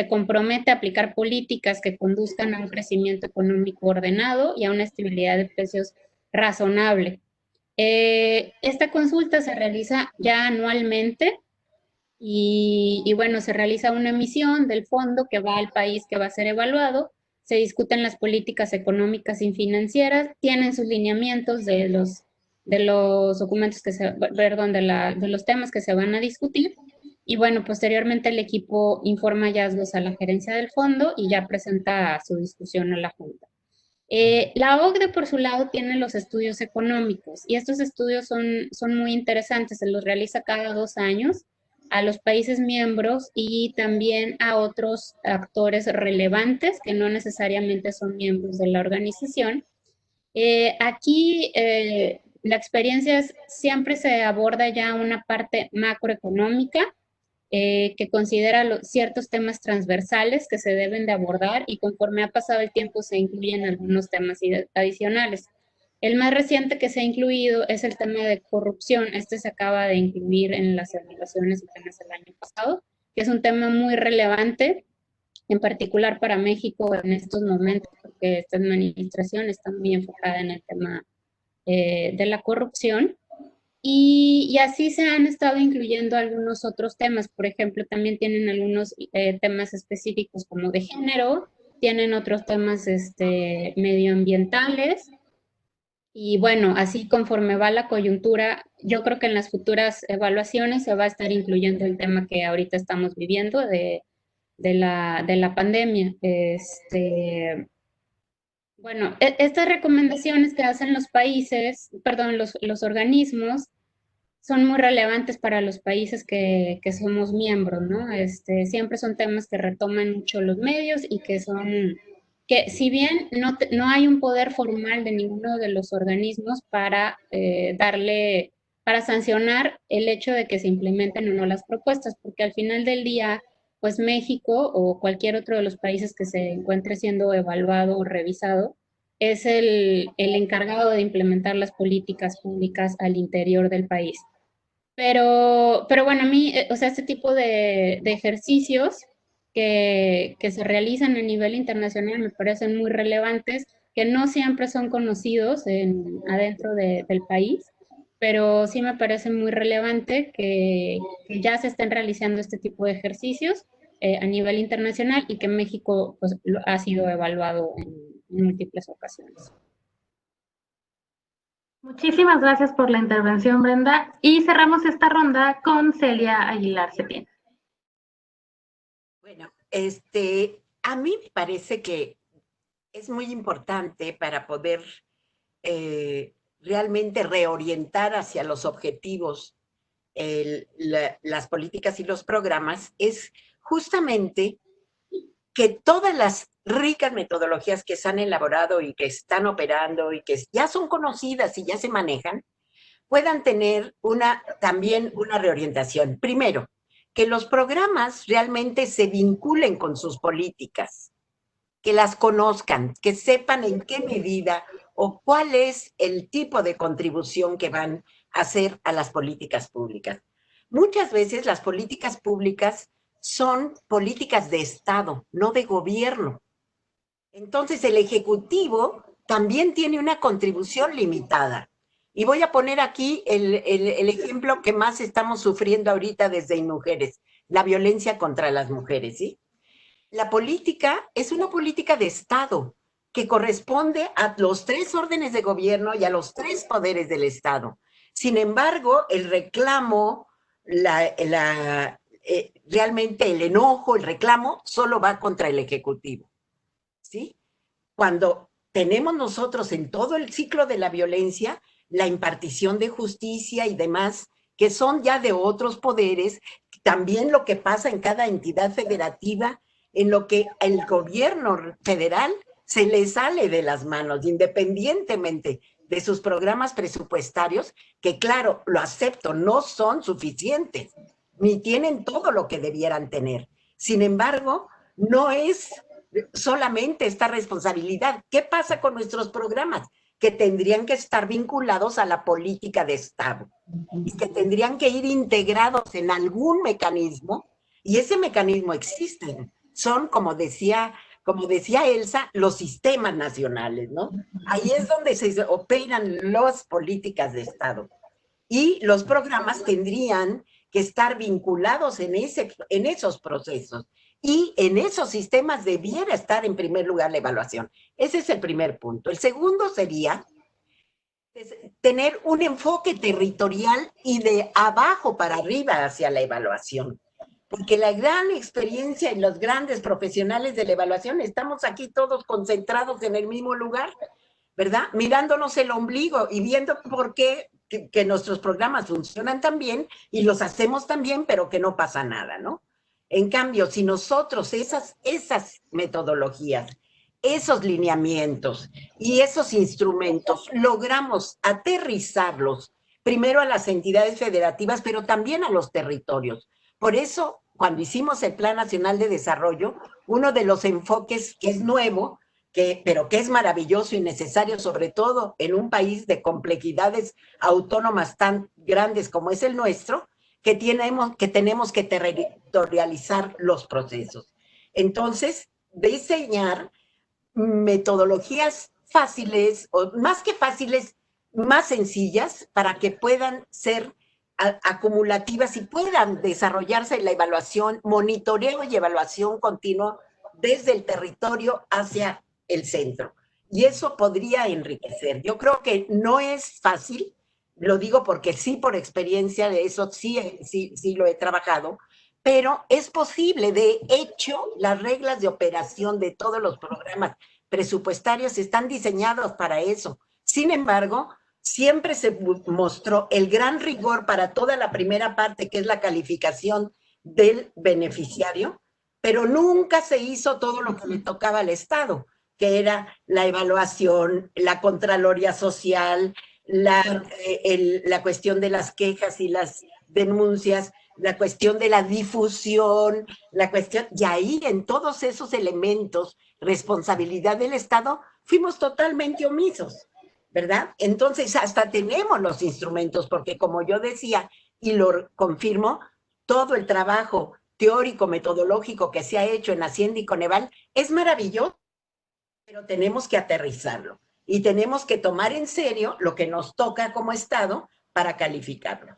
compromete a aplicar políticas que conduzcan a un crecimiento económico ordenado y a una estabilidad de precios razonable. Esta consulta se realiza ya anualmente y bueno, se realiza una emisión del fondo que va al país que va a ser evaluado, se discuten las políticas económicas y financieras, tienen sus lineamientos de los documentos perdón, de los temas que se van a discutir. Y bueno, posteriormente el equipo informa hallazgos a la gerencia del fondo y ya presenta su discusión a la Junta. La OCDE, por su lado, tiene los estudios económicos y estos estudios son muy interesantes, se los realiza cada 2 años a los países miembros y también a otros actores relevantes que no necesariamente son miembros de la organización. Aquí la experiencia siempre se aborda ya una parte macroeconómica que considera ciertos temas transversales que se deben de abordar y conforme ha pasado el tiempo se incluyen algunos temas adicionales. El más reciente que se ha incluido es el tema de corrupción. Este se acaba de incluir en las evaluaciones apenas el año pasado, que es un tema muy relevante, en particular para México en estos momentos, porque esta administración está muy enfocada en el tema de la corrupción. Y así se han estado incluyendo algunos otros temas. Por ejemplo, también tienen algunos temas específicos como de género, tienen otros temas medioambientales. Y bueno, así conforme va la coyuntura, yo creo que en las futuras evaluaciones se va a estar incluyendo el tema que ahorita estamos viviendo de la pandemia. Bueno, estas recomendaciones que hacen los países, perdón, los organismos, son muy relevantes para los países que somos miembros, ¿no? Siempre son temas que retoman mucho los medios y que si bien no hay un poder formal de ninguno de los organismos para para sancionar el hecho de que se implementen o no las propuestas, porque al final del día, pues México o cualquier otro de los países que se encuentre siendo evaluado o revisado, es el encargado de implementar las políticas públicas al interior del país. Pero bueno, a mí, o sea, este tipo de ejercicios que se realizan a nivel internacional me parecen muy relevantes, que no siempre son conocidos adentro del país, pero sí me parece muy relevante que ya se estén realizando este tipo de ejercicios a nivel internacional y que México pues, ha sido evaluado en múltiples ocasiones. Muchísimas gracias por la intervención, Brenda. Y cerramos esta ronda con Celia Aguilar Septién. Bueno, a mí me parece que es muy importante para poder realmente reorientar hacia los objetivos las políticas y los programas, es justamente que todas las ricas metodologías que se han elaborado y que están operando y que ya son conocidas y ya se manejan, puedan tener también una reorientación. Primero, que los programas realmente se vinculen con sus políticas, que las conozcan, que sepan en qué medida o cuál es el tipo de contribución que van a hacer a las políticas públicas. Muchas veces las políticas públicas son políticas de Estado, no de gobierno. Entonces el Ejecutivo también tiene una contribución limitada. Y voy a poner aquí el ejemplo que más estamos sufriendo ahorita desde INMujeres, la violencia contra las mujeres, ¿sí? La política es una política de Estado que corresponde a los 3 órdenes de gobierno y a los 3 poderes del Estado. Sin embargo, el reclamo, realmente el enojo, el reclamo, solo va contra el Ejecutivo, ¿sí? Cuando tenemos nosotros en todo el ciclo de la violencia, la impartición de justicia y demás, que son ya de otros poderes, también lo que pasa en cada entidad federativa, en lo que el gobierno federal se le sale de las manos, independientemente de sus programas presupuestarios, que claro, lo acepto, no son suficientes, ni tienen todo lo que debieran tener. Sin embargo, no es solamente esta responsabilidad. ¿Qué pasa con nuestros programas? Que tendrían que estar vinculados a la política de Estado y que tendrían que ir integrados en algún mecanismo, y ese mecanismo existe. Son, como decía Elsa, los sistemas nacionales, ¿no? Ahí es donde se operan las políticas de Estado. Y los programas tendrían que estar vinculados en esos procesos. Y en esos sistemas debiera estar en primer lugar la evaluación. Ese es el primer punto. El segundo sería tener un enfoque territorial y de abajo para arriba hacia la evaluación. Porque la gran experiencia y los grandes profesionales de la evaluación estamos aquí todos concentrados en el mismo lugar, ¿verdad? Mirándonos el ombligo y viendo por qué que nuestros programas funcionan tan bien y los hacemos tan bien, pero que no pasa nada, ¿no? En cambio, si nosotros esas metodologías, esos lineamientos y esos instrumentos logramos aterrizarlos primero a las entidades federativas, pero también a los territorios. Por eso, cuando hicimos el Plan Nacional de Desarrollo, uno de los enfoques que es nuevo, pero que es maravilloso y necesario, sobre todo en un país de complejidades autónomas tan grandes como es el nuestro, que tenemos que territorializar los procesos. Entonces, diseñar metodologías fáciles, o más que fáciles, más sencillas, para que puedan ser acumulativas y puedan desarrollarse la evaluación, monitoreo y evaluación continua desde el territorio hacia el centro. Y eso podría enriquecer. Yo creo que no es fácil, lo digo porque sí, por experiencia de eso, sí lo he trabajado, pero es posible. De hecho, las reglas de operación de todos los programas presupuestarios están diseñados para eso. Sin embargo, siempre se mostró el gran rigor para toda la primera parte, que es la calificación del beneficiario, pero nunca se hizo todo lo que le tocaba al Estado, que era la evaluación, la contraloría social, la cuestión de las quejas y las denuncias, la cuestión de la difusión, y ahí en todos esos elementos, responsabilidad del Estado, fuimos totalmente omisos, ¿verdad? Entonces hasta tenemos los instrumentos, porque como yo decía, y lo confirmo, todo el trabajo teórico, metodológico que se ha hecho en Hacienda y Coneval es maravilloso, pero tenemos que aterrizarlo y tenemos que tomar en serio lo que nos toca como Estado para calificarlo.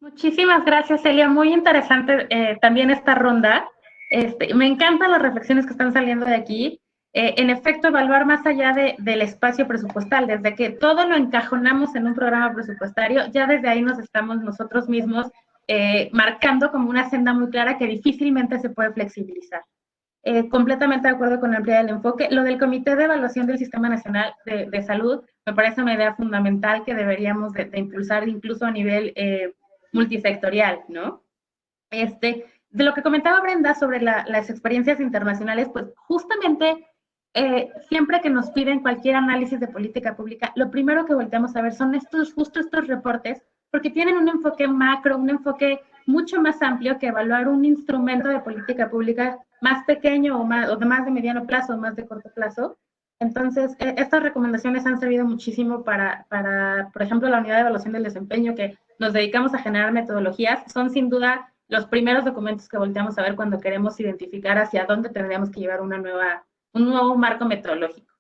Muchísimas gracias, Celia. Muy interesante también esta ronda. Me encantan las reflexiones que están saliendo de aquí. En efecto, evaluar más allá del espacio presupuestal, desde que todo lo encajonamos en un programa presupuestario, ya desde ahí nos estamos nosotros mismos marcando como una senda muy clara que difícilmente se puede flexibilizar. Completamente de acuerdo con la amplitud del enfoque. Lo del Comité de Evaluación del Sistema Nacional de Salud me parece una idea fundamental que deberíamos de impulsar incluso a nivel multisectorial, ¿no? De lo que comentaba Brenda sobre las experiencias internacionales, pues justamente siempre que nos piden cualquier análisis de política pública, lo primero que volteamos a ver son justo estos reportes, porque tienen un enfoque macro, un enfoque mucho más amplio que evaluar un instrumento de política pública más pequeño o de más de mediano plazo o más de corto plazo. Entonces, estas recomendaciones han servido muchísimo para, por ejemplo, la unidad de evaluación del desempeño, que nos dedicamos a generar metodologías. Son sin duda los primeros documentos que volteamos a ver cuando queremos identificar hacia dónde tendríamos que llevar un nuevo marco metodológico.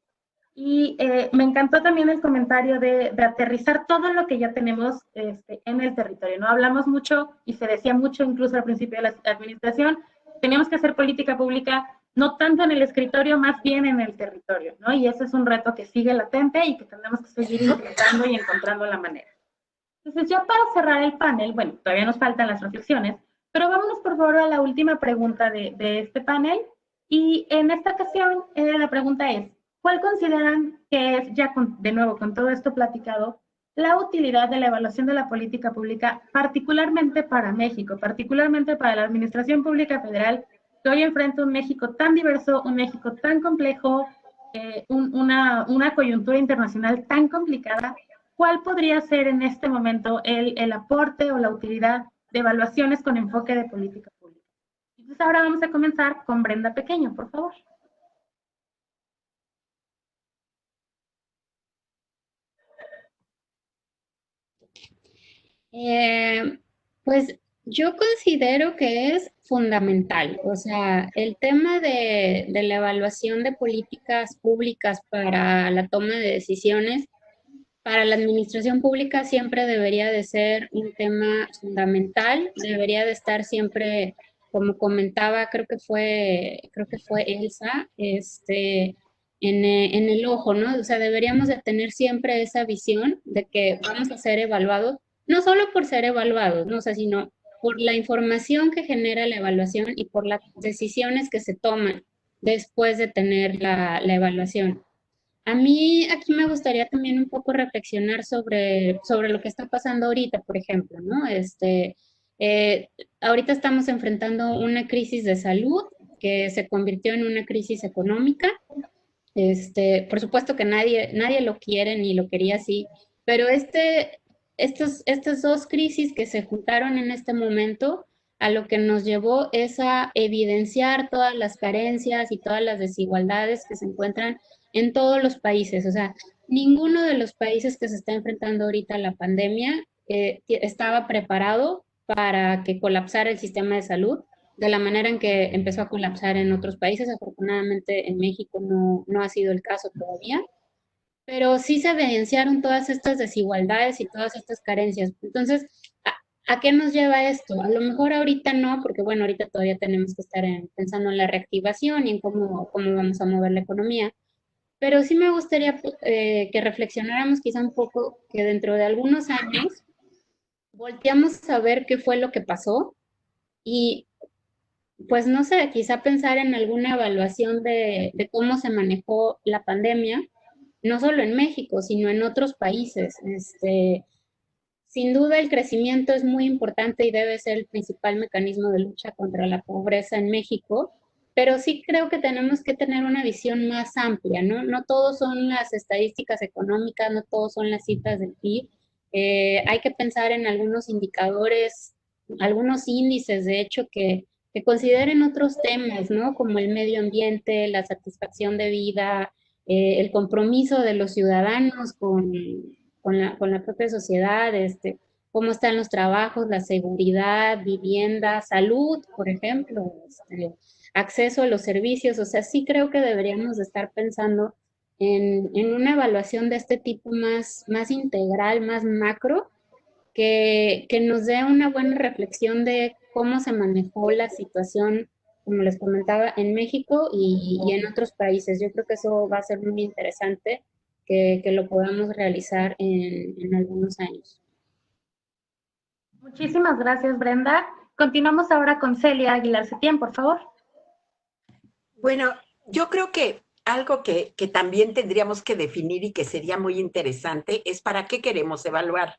Y me encantó también el comentario de aterrizar todo lo que ya tenemos en el territorio, ¿no? Hablamos mucho y se decía mucho incluso al principio de la administración, teníamos que hacer política pública no tanto en el escritorio, más bien en el territorio, ¿no? Y ese es un reto que sigue latente y que tenemos que seguir intentando y encontrando la manera. Entonces, ya para cerrar el panel, bueno, todavía nos faltan las reflexiones, pero vámonos por favor a la última pregunta de este panel. Y en esta ocasión, la pregunta es, ¿cuál consideran que es, ya de nuevo con todo esto platicado, la utilidad de la evaluación de la política pública, particularmente para México, particularmente para la Administración Pública Federal, que hoy enfrenta un México tan diverso, un México tan complejo, una coyuntura internacional tan complicada? ¿Cuál podría ser en este momento el aporte o la utilidad de evaluaciones con enfoque de política pública? Entonces ahora vamos a comenzar con Brenda Pequeño, por favor. Pues yo considero que es fundamental, o sea, el tema de la evaluación de políticas públicas para la toma de decisiones, para la administración pública siempre debería de ser un tema fundamental, debería de estar siempre, como comentaba, creo que fue Elsa, en el ojo, ¿no? O sea, deberíamos de tener siempre esa visión de que vamos a ser evaluados, no solo por ser evaluados, ¿no? O sea, sino por la información que genera la evaluación y por las decisiones que se toman después de tener la evaluación. A mí aquí me gustaría también un poco reflexionar sobre lo que está pasando ahorita, por ejemplo, ¿no? Eh, ahorita estamos enfrentando una crisis de salud que se convirtió en una crisis económica. Por supuesto que nadie lo quiere ni lo quería así, pero estas dos crisis que se juntaron en este momento, a lo que nos llevó es a evidenciar todas las carencias y todas las desigualdades que se encuentran en todos los países. O sea, ninguno de los países que se está enfrentando ahorita a la pandemia estaba preparado para que colapsara el sistema de salud de la manera en que empezó a colapsar en otros países. Afortunadamente en México no ha sido el caso todavía, pero sí se evidenciaron todas estas desigualdades y todas estas carencias. Entonces, ¿a qué nos lleva esto? A lo mejor ahorita no, porque bueno, ahorita todavía tenemos que estar pensando en la reactivación y en cómo vamos a mover la economía, pero sí me gustaría que reflexionáramos quizá un poco que dentro de algunos años volteamos a ver qué fue lo que pasó y pues no sé, quizá pensar en alguna evaluación de cómo se manejó la pandemia, no solo en México, sino en otros países. Sin duda el crecimiento es muy importante y debe ser el principal mecanismo de lucha contra la pobreza en México, pero sí creo que tenemos que tener una visión más amplia, ¿no? No todos son las estadísticas económicas, no todos son las citas del PIB. Hay que pensar en algunos indicadores, algunos índices, de hecho, que consideren otros temas, ¿no? Como el medio ambiente, la satisfacción de vida, el compromiso de los ciudadanos con la propia sociedad, cómo están los trabajos, la seguridad, vivienda, salud, por ejemplo, acceso a los servicios. O sea, sí creo que deberíamos de estar pensando en una evaluación de este tipo más integral, más macro, que nos dé una buena reflexión de cómo se manejó la situación, como les comentaba, en México y en otros países. Yo creo que eso va a ser muy interesante que lo podamos realizar en algunos años. Muchísimas gracias, Brenda. Continuamos ahora con Celia Aguilar Setién, por favor. Bueno, yo creo que algo que también tendríamos que definir y que sería muy interesante es para qué queremos evaluar.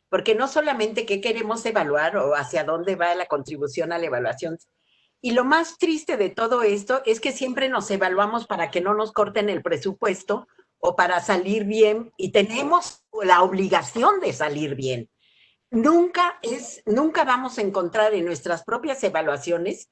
Porque no solamente qué queremos evaluar o hacia dónde va la contribución a la evaluación. Y lo más triste de todo esto es que siempre nos evaluamos para que no nos corten el presupuesto o para salir bien, y tenemos la obligación de salir bien. Nunca vamos a encontrar en nuestras propias evaluaciones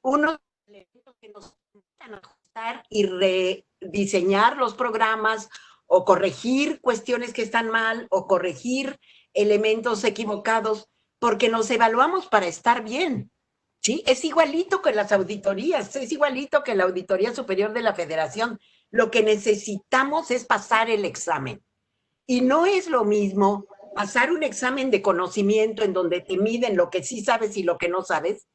unos elementos que nos permitan ajustar y rediseñar los programas o corregir cuestiones que están mal o corregir elementos equivocados, porque nos evaluamos para estar bien. ¿Sí? Es igualito que las auditorías, es igualito que la Auditoría Superior de la Federación. Lo que necesitamos es pasar el examen. Y no es lo mismo pasar un examen de conocimiento en donde te miden lo que sí sabes y lo que no sabes,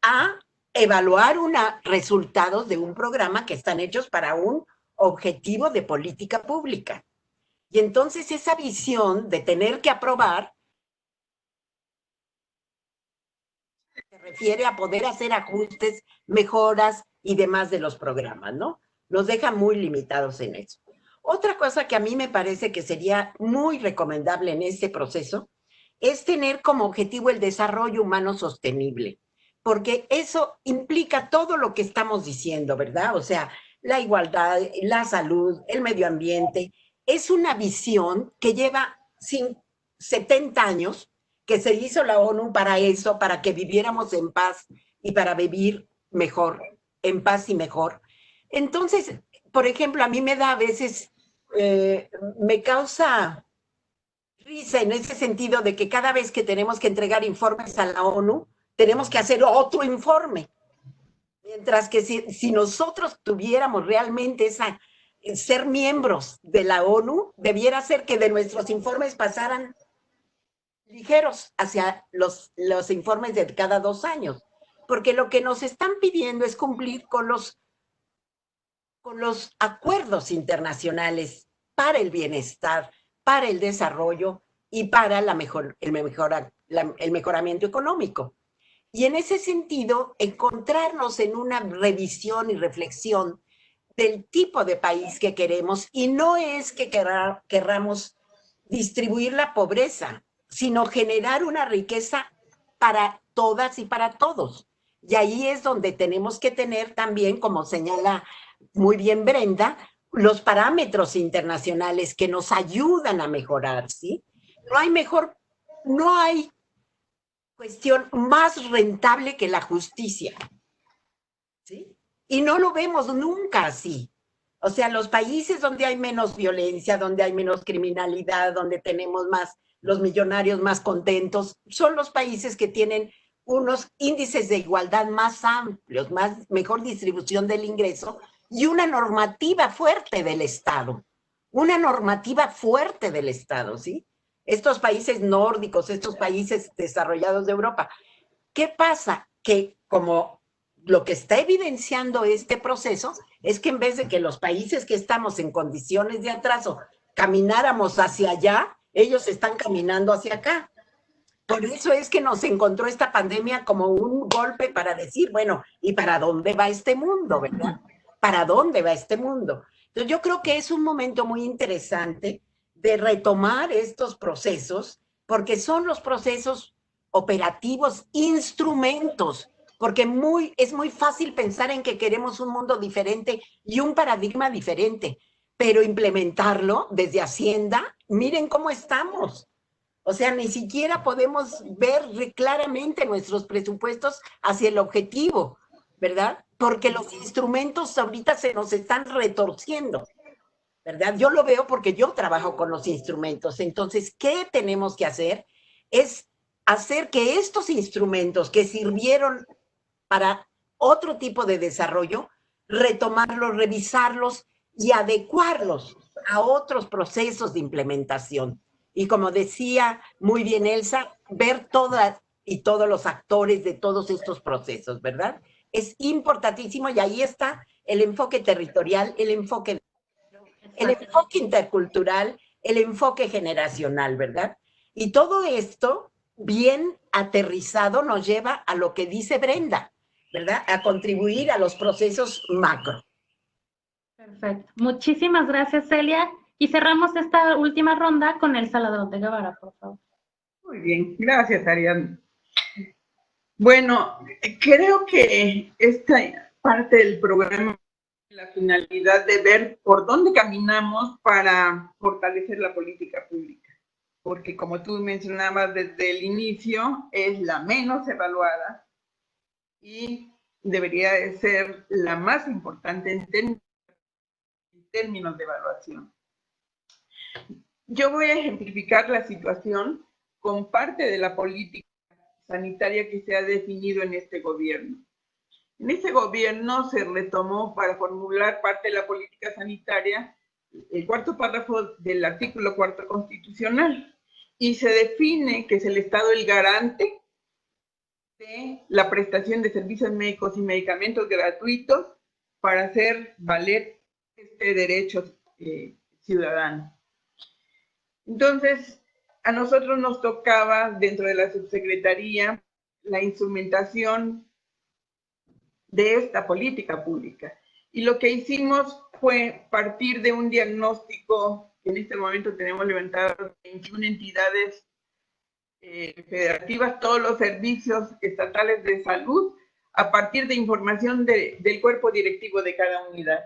a evaluar resultados de un programa que están hechos para un objetivo de política pública. Y entonces esa visión de tener que aprobar se refiere a poder hacer ajustes, mejoras y demás de los programas, ¿no? Nos deja muy limitados en eso. Otra cosa que a mí me parece que sería muy recomendable en este proceso es tener como objetivo el desarrollo humano sostenible, porque eso implica todo lo que estamos diciendo, ¿verdad? O sea, la igualdad, la salud, el medio ambiente. Es una visión que lleva 70 años, que se hizo la ONU para eso, para que viviéramos en paz y para vivir mejor, en paz y mejor. Entonces, por ejemplo, a mí me da a veces, me causa risa en ese sentido de que cada vez que tenemos que entregar informes a la ONU, tenemos que hacer otro informe. Mientras que si nosotros tuviéramos realmente ser miembros de la ONU, debiera ser que de nuestros informes pasaran ligeros hacia los informes de cada 2 años, porque lo que nos están pidiendo es cumplir con los con los acuerdos internacionales para el bienestar, para el desarrollo y para el mejoramiento económico. Y en ese sentido, encontrarnos en una revisión y reflexión del tipo de país que queremos, y no es que querramos distribuir la pobreza, sino generar una riqueza para todas y para todos. Y ahí es donde tenemos que tener también, como señala muy bien Brenda, los parámetros internacionales que nos ayudan a mejorar, ¿sí? No hay cuestión más rentable que la justicia, ¿sí? Y no lo vemos nunca así. O sea, los países donde hay menos violencia, donde hay menos criminalidad, donde tenemos los millonarios más contentos, son los países que tienen unos índices de igualdad más amplios, mejor distribución del ingreso y una normativa fuerte del Estado. Una normativa fuerte del Estado, ¿sí? Estos países nórdicos, estos países desarrollados de Europa. ¿Qué pasa? Que como lo que está evidenciando este proceso es que en vez de que los países que estamos en condiciones de atraso camináramos hacia allá, ellos están caminando hacia acá. Por eso es que nos encontró esta pandemia como un golpe para decir, bueno, ¿y para dónde va este mundo, verdad? ¿Para dónde va este mundo? Entonces yo creo que es un momento muy interesante de retomar estos procesos, porque son los procesos operativos, instrumentos, porque es muy fácil pensar en que queremos un mundo diferente y un paradigma diferente, pero implementarlo desde Hacienda, miren cómo estamos. O sea, ni siquiera podemos ver claramente nuestros presupuestos hacia el objetivo, ¿verdad? Porque los instrumentos ahorita se nos están retorciendo, ¿verdad? Yo lo veo porque yo trabajo con los instrumentos. Entonces, ¿qué tenemos que hacer? Es hacer que estos instrumentos que sirvieron para otro tipo de desarrollo, retomarlos, revisarlos y adecuarlos a otros procesos de implementación. Y como decía muy bien Elsa, ver todas y todos los actores de todos estos procesos, ¿verdad? Es importantísimo y ahí está el enfoque territorial, el enfoque intercultural, el enfoque generacional, ¿verdad? Y todo esto, bien aterrizado, nos lleva a lo que dice Brenda, ¿verdad? A contribuir a los procesos macro. Perfecto. Muchísimas gracias, Celia. Y cerramos esta última ronda con Elsa Ladrón de Guevara, por favor. Muy bien, gracias, Ariadna. Bueno, creo que esta parte del programa la finalidad de ver por dónde caminamos para fortalecer la política pública, porque como tú mencionabas desde el inicio, es la menos evaluada y debería de ser la más importante en términos de evaluación. Yo voy a ejemplificar la situación con parte de la política sanitaria que se ha definido en este gobierno. En este gobierno se retomó para formular parte de la política sanitaria el cuarto párrafo del artículo 4 constitucional y se define que es el Estado el garante de la prestación de servicios médicos y medicamentos gratuitos para hacer valer este derecho ciudadano. Entonces, a nosotros nos tocaba, dentro de la subsecretaría, la instrumentación de esta política pública. Y lo que hicimos fue partir de un diagnóstico que en este momento tenemos levantado 21 entidades federativas, todos los servicios estatales de salud, a partir de información del cuerpo directivo de cada unidad.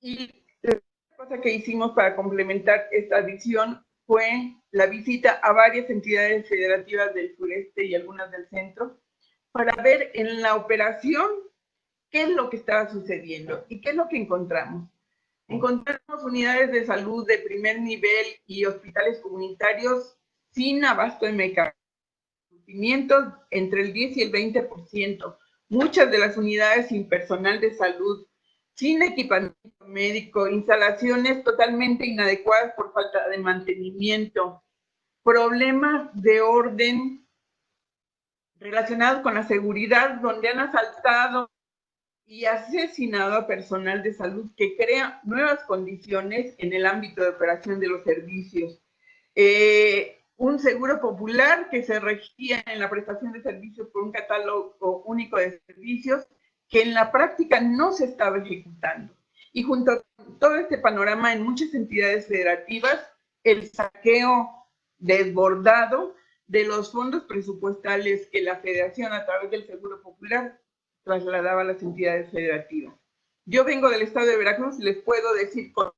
Y la cosa que hicimos para complementar esta visión fue la visita a varias entidades federativas del sureste y algunas del centro, para ver en la operación qué es lo que estaba sucediendo y qué es lo que encontramos. Encontramos unidades de salud de primer nivel y hospitales comunitarios sin abasto de medicamentos, entre el 10 y el 20%. Muchas de las unidades sin personal de salud, sin equipamiento médico, instalaciones totalmente inadecuadas por falta de mantenimiento, problemas de orden relacionados con la seguridad, donde han asaltado y asesinado a personal de salud que crea nuevas condiciones en el ámbito de operación de los servicios. Un seguro popular que se regía en la prestación de servicios por un catálogo único de servicios que en la práctica no se estaba ejecutando. Y junto a todo este panorama, en muchas entidades federativas, el saqueo desbordado de los fondos presupuestales que la Federación, a través del Seguro Popular, trasladaba a las entidades federativas. Yo vengo del estado de Veracruz y les puedo decir con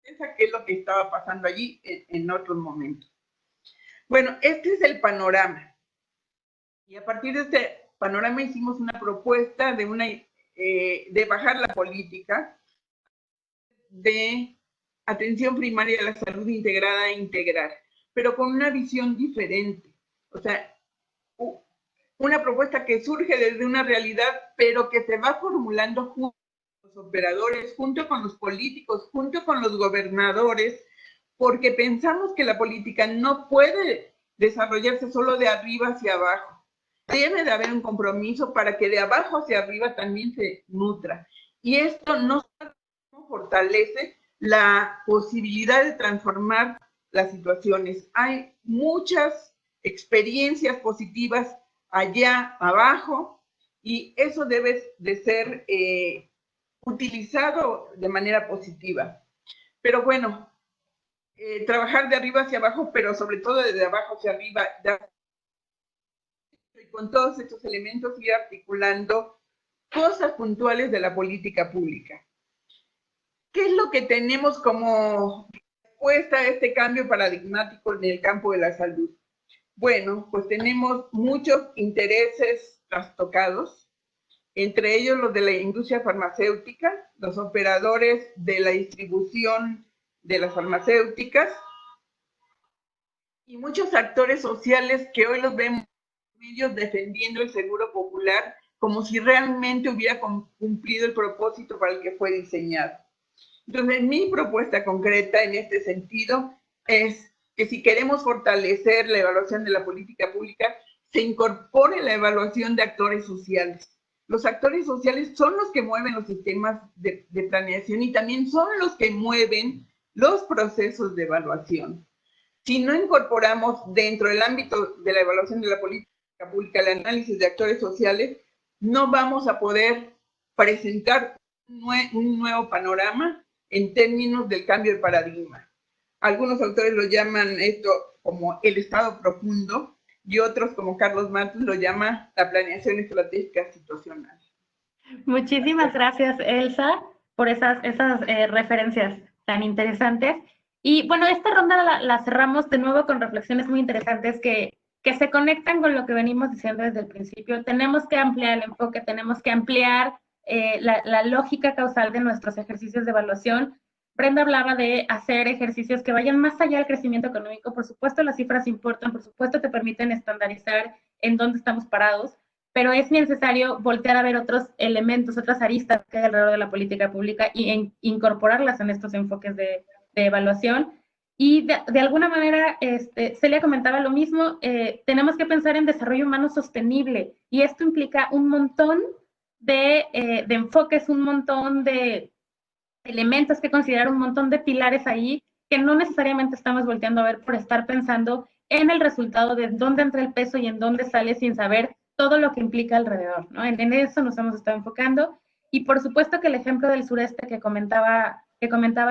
certeza qué es lo que estaba pasando allí en otros momentos. Bueno, este es el panorama. Y a partir de este panorama hicimos una propuesta de bajar la política de atención primaria a la salud integrada e integral, pero con una visión diferente. O sea, una propuesta que surge desde una realidad, pero que se va formulando junto con los operadores, junto con los políticos, junto con los gobernadores, porque pensamos que la política no puede desarrollarse solo de arriba hacia abajo. Debe de haber un compromiso para que de abajo hacia arriba también se nutra. Y esto no fortalece la posibilidad de transformar las situaciones. Hay muchas experiencias positivas allá abajo y eso debe de ser utilizado de manera positiva. Pero bueno, trabajar de arriba hacia abajo, pero sobre todo de abajo hacia arriba, y con todos estos elementos ir articulando cosas puntuales de la política pública. ¿Qué es lo que tenemos como respuesta a este cambio paradigmático en el campo de la salud? Bueno, pues tenemos muchos intereses trastocados, entre ellos los de la industria farmacéutica, los operadores de la distribución de las farmacéuticas y muchos actores sociales que hoy los vemos ellos defendiendo el seguro popular como si realmente hubiera cumplido el propósito para el que fue diseñado. Entonces, mi propuesta concreta en este sentido es que si queremos fortalecer la evaluación de la política pública, se incorpore la evaluación de actores sociales. Los actores sociales son los que mueven los sistemas de planeación y también son los que mueven los procesos de evaluación. Si no incorporamos dentro del ámbito de la evaluación de la política pública el análisis de actores sociales, no vamos a poder presentar un nuevo panorama en términos del cambio de paradigma. Algunos autores lo llaman esto como el estado profundo y otros, como Carlos Matos, lo llama la planeación estratégica situacional. Muchísimas gracias, Elsa, por esas referencias tan interesantes. Y bueno, esta ronda la cerramos de nuevo con reflexiones muy interesantes que se conectan con lo que venimos diciendo desde el principio. Tenemos que ampliar el enfoque, tenemos que ampliar la lógica causal de nuestros ejercicios de evaluación. Brenda hablaba de hacer ejercicios que vayan más allá del crecimiento económico. Por supuesto, las cifras importan, por supuesto, te permiten estandarizar en dónde estamos parados, pero es necesario voltear a ver otros elementos, otras aristas que hay alrededor de la política pública y incorporarlas en estos enfoques de evaluación. Y de alguna manera, Celia comentaba lo mismo, tenemos que pensar en desarrollo humano sostenible y esto implica un montón de enfoques, un montón de elementos que considerar, un montón de pilares ahí que no necesariamente estamos volteando a ver por estar pensando en el resultado de dónde entra el peso y en dónde sale sin saber todo lo que implica alrededor, ¿no? En eso nos hemos estado enfocando y por supuesto que el ejemplo del sureste que comentaba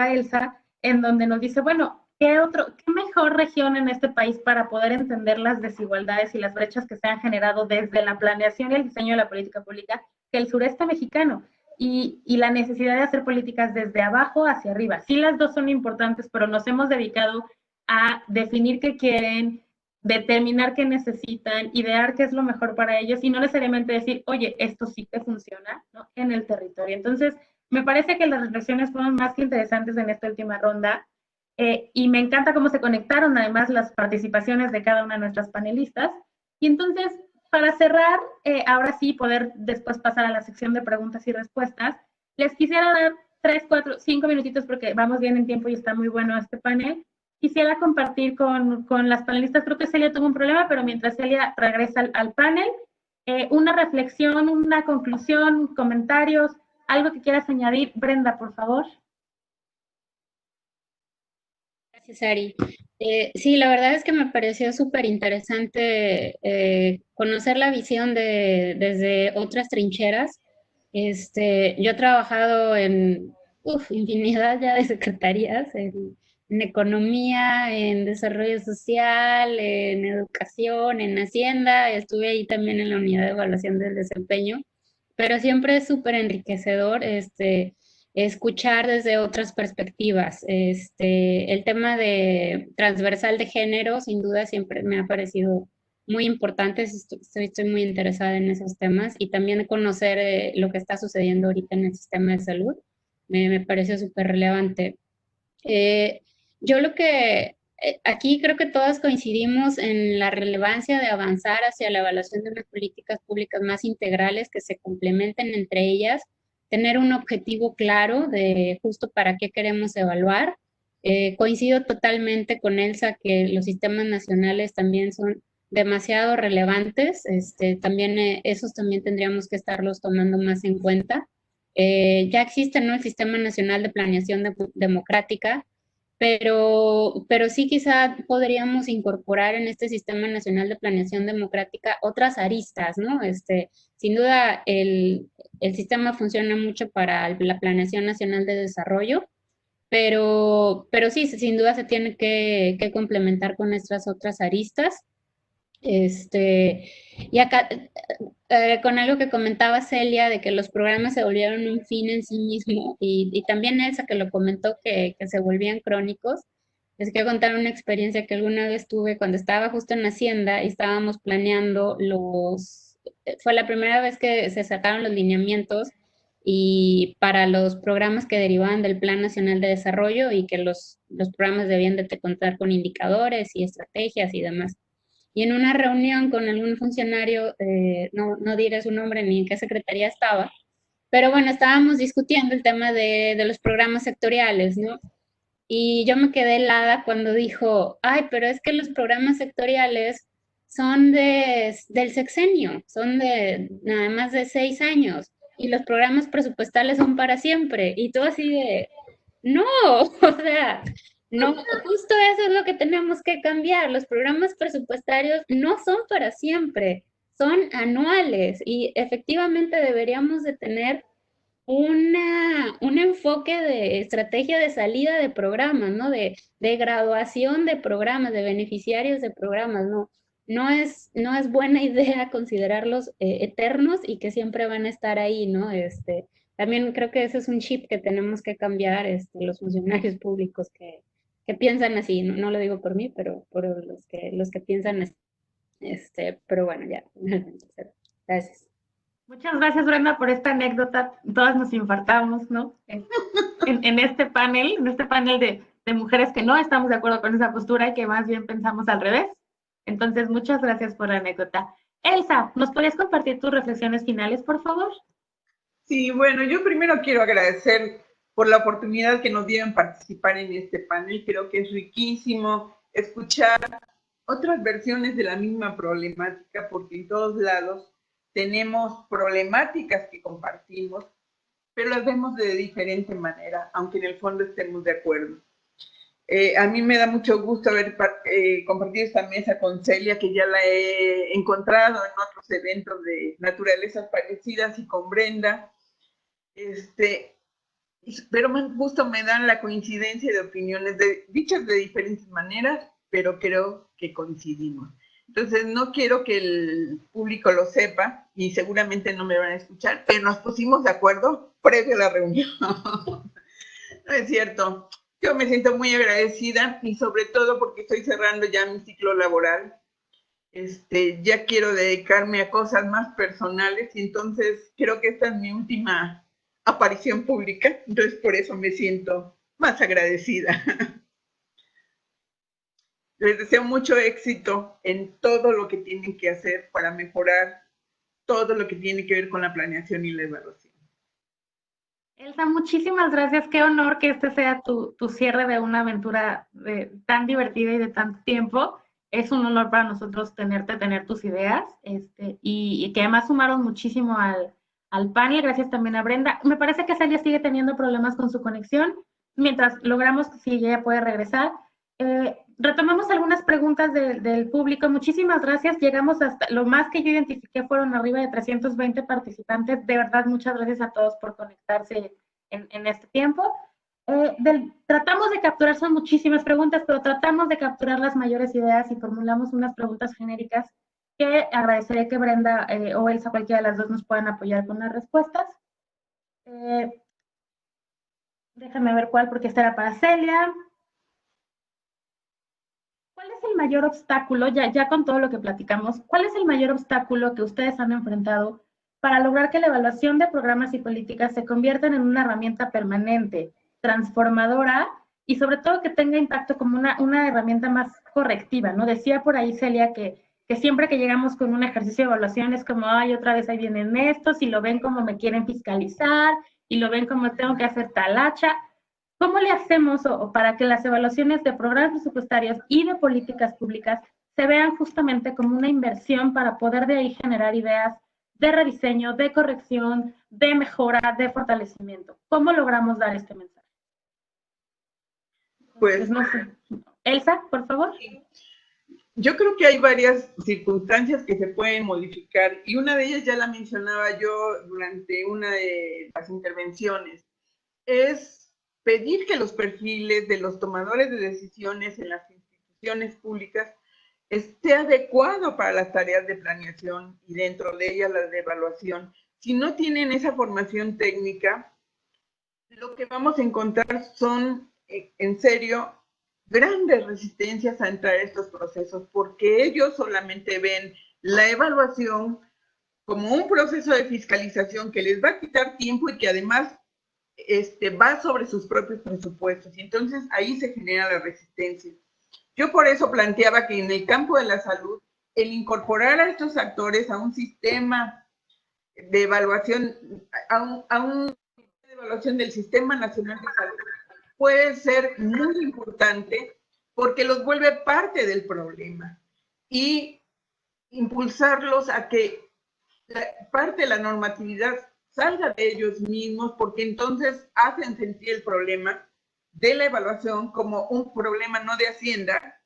Elsa, en donde nos dice, bueno, ¿qué mejor región en este país para poder entender las desigualdades y las brechas que se han generado desde la planeación y el diseño de la política pública que el sureste mexicano? Y la necesidad de hacer políticas desde abajo hacia arriba. Sí, las dos son importantes, pero nos hemos dedicado a definir qué quieren, determinar qué necesitan, idear qué es lo mejor para ellos y no necesariamente decir, oye, esto sí que funciona, ¿no?, en el territorio. Entonces, me parece que las reflexiones fueron más que interesantes en esta última ronda y me encanta cómo se conectaron además las participaciones de cada una de nuestras panelistas. Y entonces, para cerrar, ahora sí poder después pasar a la sección de preguntas y respuestas, les quisiera dar 3, 4, 5 minutitos porque vamos bien en tiempo y está muy bueno este panel. Quisiera compartir con las panelistas, creo que Celia tuvo un problema, pero mientras Celia regresa al panel, Una reflexión, una conclusión, comentarios, algo que quieras añadir. Brenda, por favor. Gracias, Ari. Sí, la verdad es que me pareció súper interesante conocer la visión desde otras trincheras. Yo he trabajado en infinidad ya de secretarías, en economía, en desarrollo social, en educación, en hacienda. Estuve ahí también en la unidad de evaluación del desempeño, pero siempre es súper enriquecedor escuchar desde otras perspectivas. El tema de transversal de género, sin duda, siempre me ha parecido muy importante. Estoy muy interesada en esos temas y también conocer lo que está sucediendo ahorita en el sistema de salud. Me pareció súper relevante. Yo lo que aquí creo que todas coincidimos en la relevancia de avanzar hacia la evaluación de unas políticas públicas más integrales que se complementen entre ellas, tener un objetivo claro de justo para qué queremos evaluar. Coincido totalmente con Elsa que los sistemas nacionales también son demasiado relevantes. También esos también tendríamos que estarlos tomando más en cuenta. Ya existe, ¿no?, el Sistema Nacional de Planeación Democrática, pero sí quizá podríamos incorporar en este Sistema Nacional de Planeación Democrática otras aristas, ¿no? Sin duda el sistema funciona mucho para la Planeación Nacional de Desarrollo, pero sí, sin duda se tiene que complementar con nuestras otras aristas. Y acá, con algo que comentaba Celia, de que los programas se volvieron un fin en sí mismo, y también Elsa que lo comentó, que se volvían crónicos. Les quiero contar una experiencia que alguna vez tuve cuando estaba justo en Hacienda y estábamos planeando fue la primera vez que se sacaron los lineamientos y para los programas que derivaban del Plan Nacional de Desarrollo, y que los programas debían de contar con indicadores y estrategias y demás. Y en una reunión con algún funcionario, no diré su nombre ni en qué secretaría estaba, pero bueno, estábamos discutiendo el tema de los programas sectoriales, ¿no? Y yo me quedé helada cuando dijo, ay, pero es que los programas sectoriales son del sexenio, son de nada más de 6 años, y los programas presupuestales son para siempre. Y tú así de, no, o sea, no, justo eso es lo que tenemos que cambiar. Los programas presupuestarios no son para siempre, son anuales, y efectivamente deberíamos de tener un enfoque de estrategia de salida de programas, ¿no? De graduación de programas, de beneficiarios de programas, ¿no? No es buena idea considerarlos eternos y que siempre van a estar ahí, ¿no? También creo que ese es un chip que tenemos que cambiar, los funcionarios públicos que piensan así. No lo digo por mí, pero por los que piensan así. Pero bueno, ya. Gracias. Muchas gracias, Brenda, por esta anécdota. Todas nos infartamos, ¿no? En este panel de mujeres que no estamos de acuerdo con esa postura y que más bien pensamos al revés. Entonces, muchas gracias por la anécdota. Elsa, ¿nos podrías compartir tus reflexiones finales, por favor? Sí, bueno, yo primero quiero agradecer por la oportunidad que nos dieron participar en este panel. Creo que es riquísimo escuchar otras versiones de la misma problemática, porque en todos lados tenemos problemáticas que compartimos, pero las vemos de diferente manera, aunque en el fondo estemos de acuerdo. A mí me da mucho gusto haber compartido esta mesa con Celia, que ya la he encontrado en otros eventos de naturalezas parecidas, y con Brenda. Pero justo me dan la coincidencia de opiniones dichas de diferentes maneras, pero creo que coincidimos. Entonces, no quiero que el público lo sepa, y seguramente no me van a escuchar, pero nos pusimos de acuerdo previo a la reunión. No es cierto. Yo me siento muy agradecida, y sobre todo porque estoy cerrando ya mi ciclo laboral. Ya quiero dedicarme a cosas más personales, y entonces creo que esta es mi última aparición pública, entonces por eso me siento más agradecida. Les deseo mucho éxito en todo lo que tienen que hacer para mejorar todo lo que tiene que ver con la planeación y la evaluación. Elsa, muchísimas gracias. Qué honor que este sea tu cierre de una aventura tan divertida y de tanto tiempo. es un honor para nosotros tener tus ideas, y que además sumaron muchísimo al panel. Gracias también a Brenda. Me parece que Celia sigue teniendo problemas con su conexión. Mientras logramos si ella puede regresar. Retomamos algunas preguntas del público. Muchísimas gracias. Llegamos hasta, lo más que yo identifiqué fueron arriba de 320 participantes. De verdad, muchas gracias a todos por conectarse en este tiempo. Tratamos de capturar, son muchísimas preguntas, pero tratamos de capturar las mayores ideas y formulamos unas preguntas genéricas que agradecería que Brenda o Elsa, cualquiera de las dos, nos puedan apoyar con las respuestas. Déjame ver cuál, porque esta era para Celia. ¿Cuál es el mayor obstáculo, ya con todo lo que platicamos, cuál es el mayor obstáculo que ustedes han enfrentado para lograr que la evaluación de programas y políticas se conviertan en una herramienta permanente, transformadora y sobre todo que tenga impacto como una herramienta más correctiva, ¿no? Decía por ahí Celia que siempre que llegamos con un ejercicio de evaluación es como, ay, otra vez ahí vienen estos y lo ven como me quieren fiscalizar y lo ven como tengo que hacer talacha. ¿Cómo le hacemos para que las evaluaciones de programas presupuestarios y de políticas públicas se vean justamente como una inversión para poder de ahí generar ideas de rediseño, de corrección, de mejora, de fortalecimiento? ¿Cómo logramos dar este mensaje? Pues no sé. Elsa, por favor. Yo creo que hay varias circunstancias que se pueden modificar y una de ellas ya la mencionaba yo durante una de las intervenciones. Es pedir que los perfiles de los tomadores de decisiones en las instituciones públicas esté adecuado para las tareas de planeación y dentro de ellas las de evaluación. Si no tienen esa formación técnica, lo que vamos a encontrar son, en serio, grandes resistencias a entrar a estos procesos, porque ellos solamente ven la evaluación como un proceso de fiscalización que les va a quitar tiempo y que además va sobre sus propios presupuestos. Y entonces ahí se genera la resistencia. Yo por eso planteaba que en el campo de la salud, el incorporar a estos actores a un sistema de evaluación, a una evaluación del Sistema Nacional de Salud, puede ser muy importante porque los vuelve parte del problema y impulsarlos a que parte de la normatividad salga de ellos mismos, porque entonces hacen sentir el problema de la evaluación como un problema no de Hacienda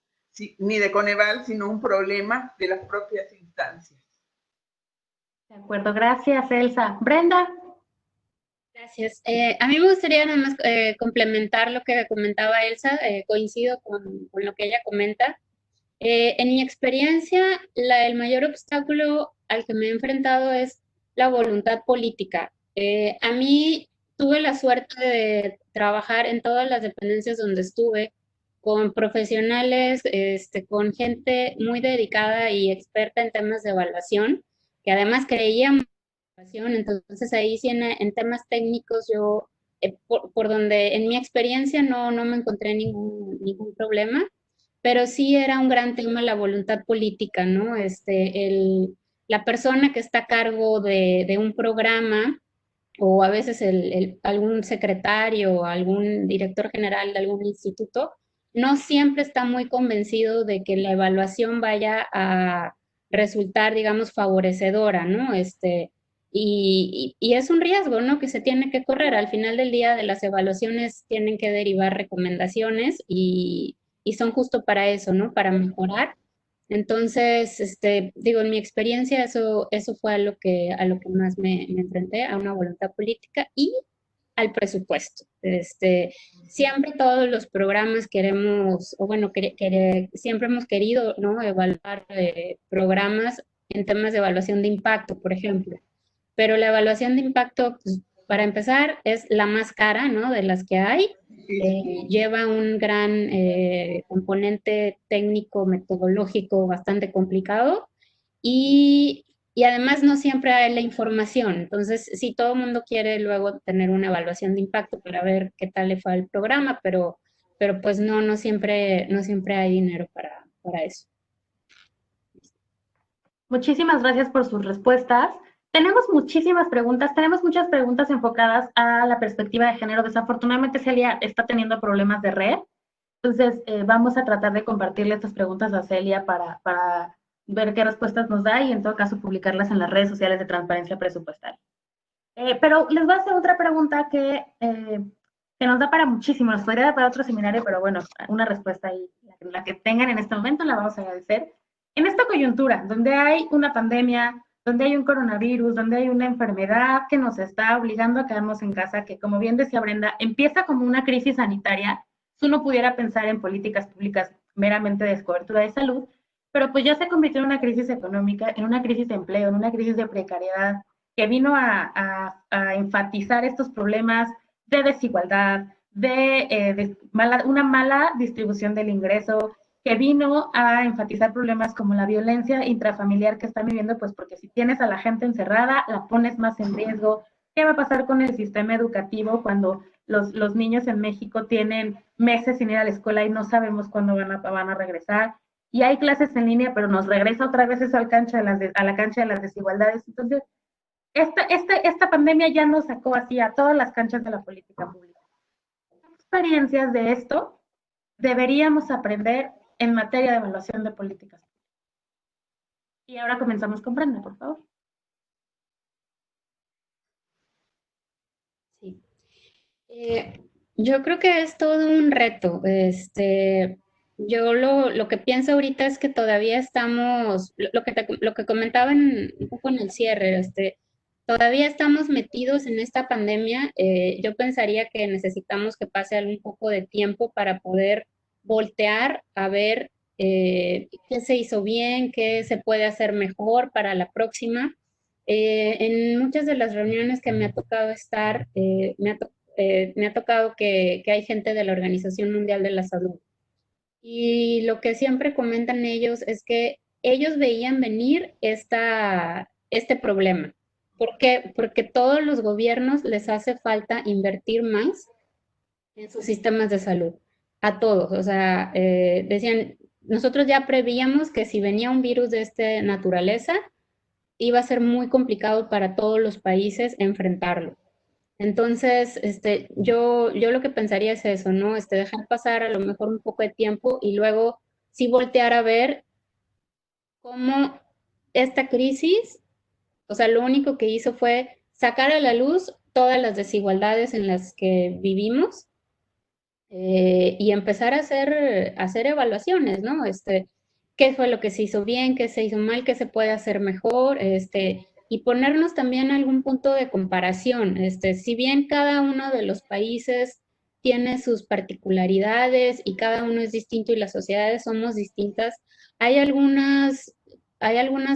ni de Coneval, sino un problema de las propias instancias. De acuerdo, gracias Elsa. Brenda. Gracias. A mí me gustaría nada más complementar lo que comentaba Elsa, coincido con lo que ella comenta. En mi experiencia, el mayor obstáculo al que me he enfrentado es la voluntad política. A mí tuve la suerte de trabajar en todas las dependencias donde estuve, con profesionales, con gente muy dedicada y experta en temas de evaluación, que además creían entonces ahí sí en temas técnicos yo, por donde en mi experiencia no me encontré ningún problema, pero sí era un gran tema la voluntad política, ¿no? La persona que está a cargo de un programa o a veces algún secretario o algún director general de algún instituto, no siempre está muy convencido de que la evaluación vaya a resultar, digamos, favorecedora, ¿no? Y es un riesgo, ¿no? Que se tiene que correr. Al final del día de las evaluaciones tienen que derivar recomendaciones y son justo para eso, ¿no? Para mejorar. Entonces, digo, en mi experiencia eso fue a lo que más me enfrenté, a una voluntad política y al presupuesto. Siempre todos los programas queremos, o bueno, siempre hemos querido, ¿no? Evaluar programas en temas de evaluación de impacto, por ejemplo. Pero la evaluación de impacto, pues, para empezar, es la más cara, ¿no? De las que hay. Lleva un gran componente técnico, metodológico bastante complicado y además no siempre hay la información. Entonces, sí, todo el mundo quiere luego tener una evaluación de impacto para ver qué tal le fue al programa, pero pues no siempre hay dinero para eso. Muchísimas gracias por sus respuestas. Tenemos muchísimas preguntas, tenemos muchas preguntas enfocadas a la perspectiva de género. Desafortunadamente Celia está teniendo problemas de red, Entonces, vamos a tratar de compartirle estas preguntas a Celia para ver qué respuestas nos da y en todo caso publicarlas en las redes sociales de Transparencia Presupuestaria. Pero les voy a hacer otra pregunta que nos da para muchísimo, nos podría dar para otro seminario, pero bueno, una respuesta ahí, la que tengan en este momento la vamos a agradecer. En esta coyuntura, donde hay una pandemia, donde hay un coronavirus, donde hay una enfermedad que nos está obligando a quedarnos en casa, que como bien decía Brenda, empieza como una crisis sanitaria, si uno pudiera pensar en políticas públicas meramente de cobertura de salud, pero pues ya se convirtió en una crisis económica, en una crisis de empleo, en una crisis de precariedad, que vino a enfatizar estos problemas de desigualdad, de una mala distribución del ingreso, que vino a enfatizar problemas como la violencia intrafamiliar que están viviendo, pues porque si tienes a la gente encerrada, la pones más en riesgo. ¿Qué va a pasar con el sistema educativo cuando los niños en México tienen meses sin ir a la escuela y no sabemos cuándo van a regresar? Y hay clases en línea, pero nos regresa otra vez eso a la cancha de las desigualdades. Entonces, esta pandemia ya nos sacó así a todas las canchas de la política pública. ¿Qué experiencias de esto deberíamos aprender en materia de evaluación de políticas públicas? Y ahora comenzamos con Brenda, por favor. Sí. Yo creo que es todo un reto. Yo lo que pienso ahorita es que todavía estamos, lo que comentaba un poco en el cierre, todavía estamos metidos en esta pandemia. Yo pensaría que necesitamos que pase un poco de tiempo para poder voltear a ver qué se hizo bien, qué se puede hacer mejor para la próxima. En muchas de las reuniones que me ha tocado estar, me ha tocado que hay gente de la Organización Mundial de la Salud. Y lo que siempre comentan ellos es que ellos veían venir este problema. ¿Por qué? Porque todos los gobiernos les hace falta invertir más en sus sistemas de salud. A todos. O sea, decían, nosotros ya prevíamos que si venía un virus de esta naturaleza, iba a ser muy complicado para todos los países enfrentarlo. Entonces, yo lo que pensaría es eso, ¿no? Dejar pasar a lo mejor un poco de tiempo y luego sí voltear a ver cómo esta crisis, o sea, lo único que hizo fue sacar a la luz todas las desigualdades en las que vivimos y empezar a hacer evaluaciones, ¿no? ¿Qué fue lo que se hizo bien, qué se hizo mal, qué se puede hacer mejor, y ponernos también algún punto de comparación. Si bien cada uno de los países tiene sus particularidades y cada uno es distinto y las sociedades somos distintas, hay algunas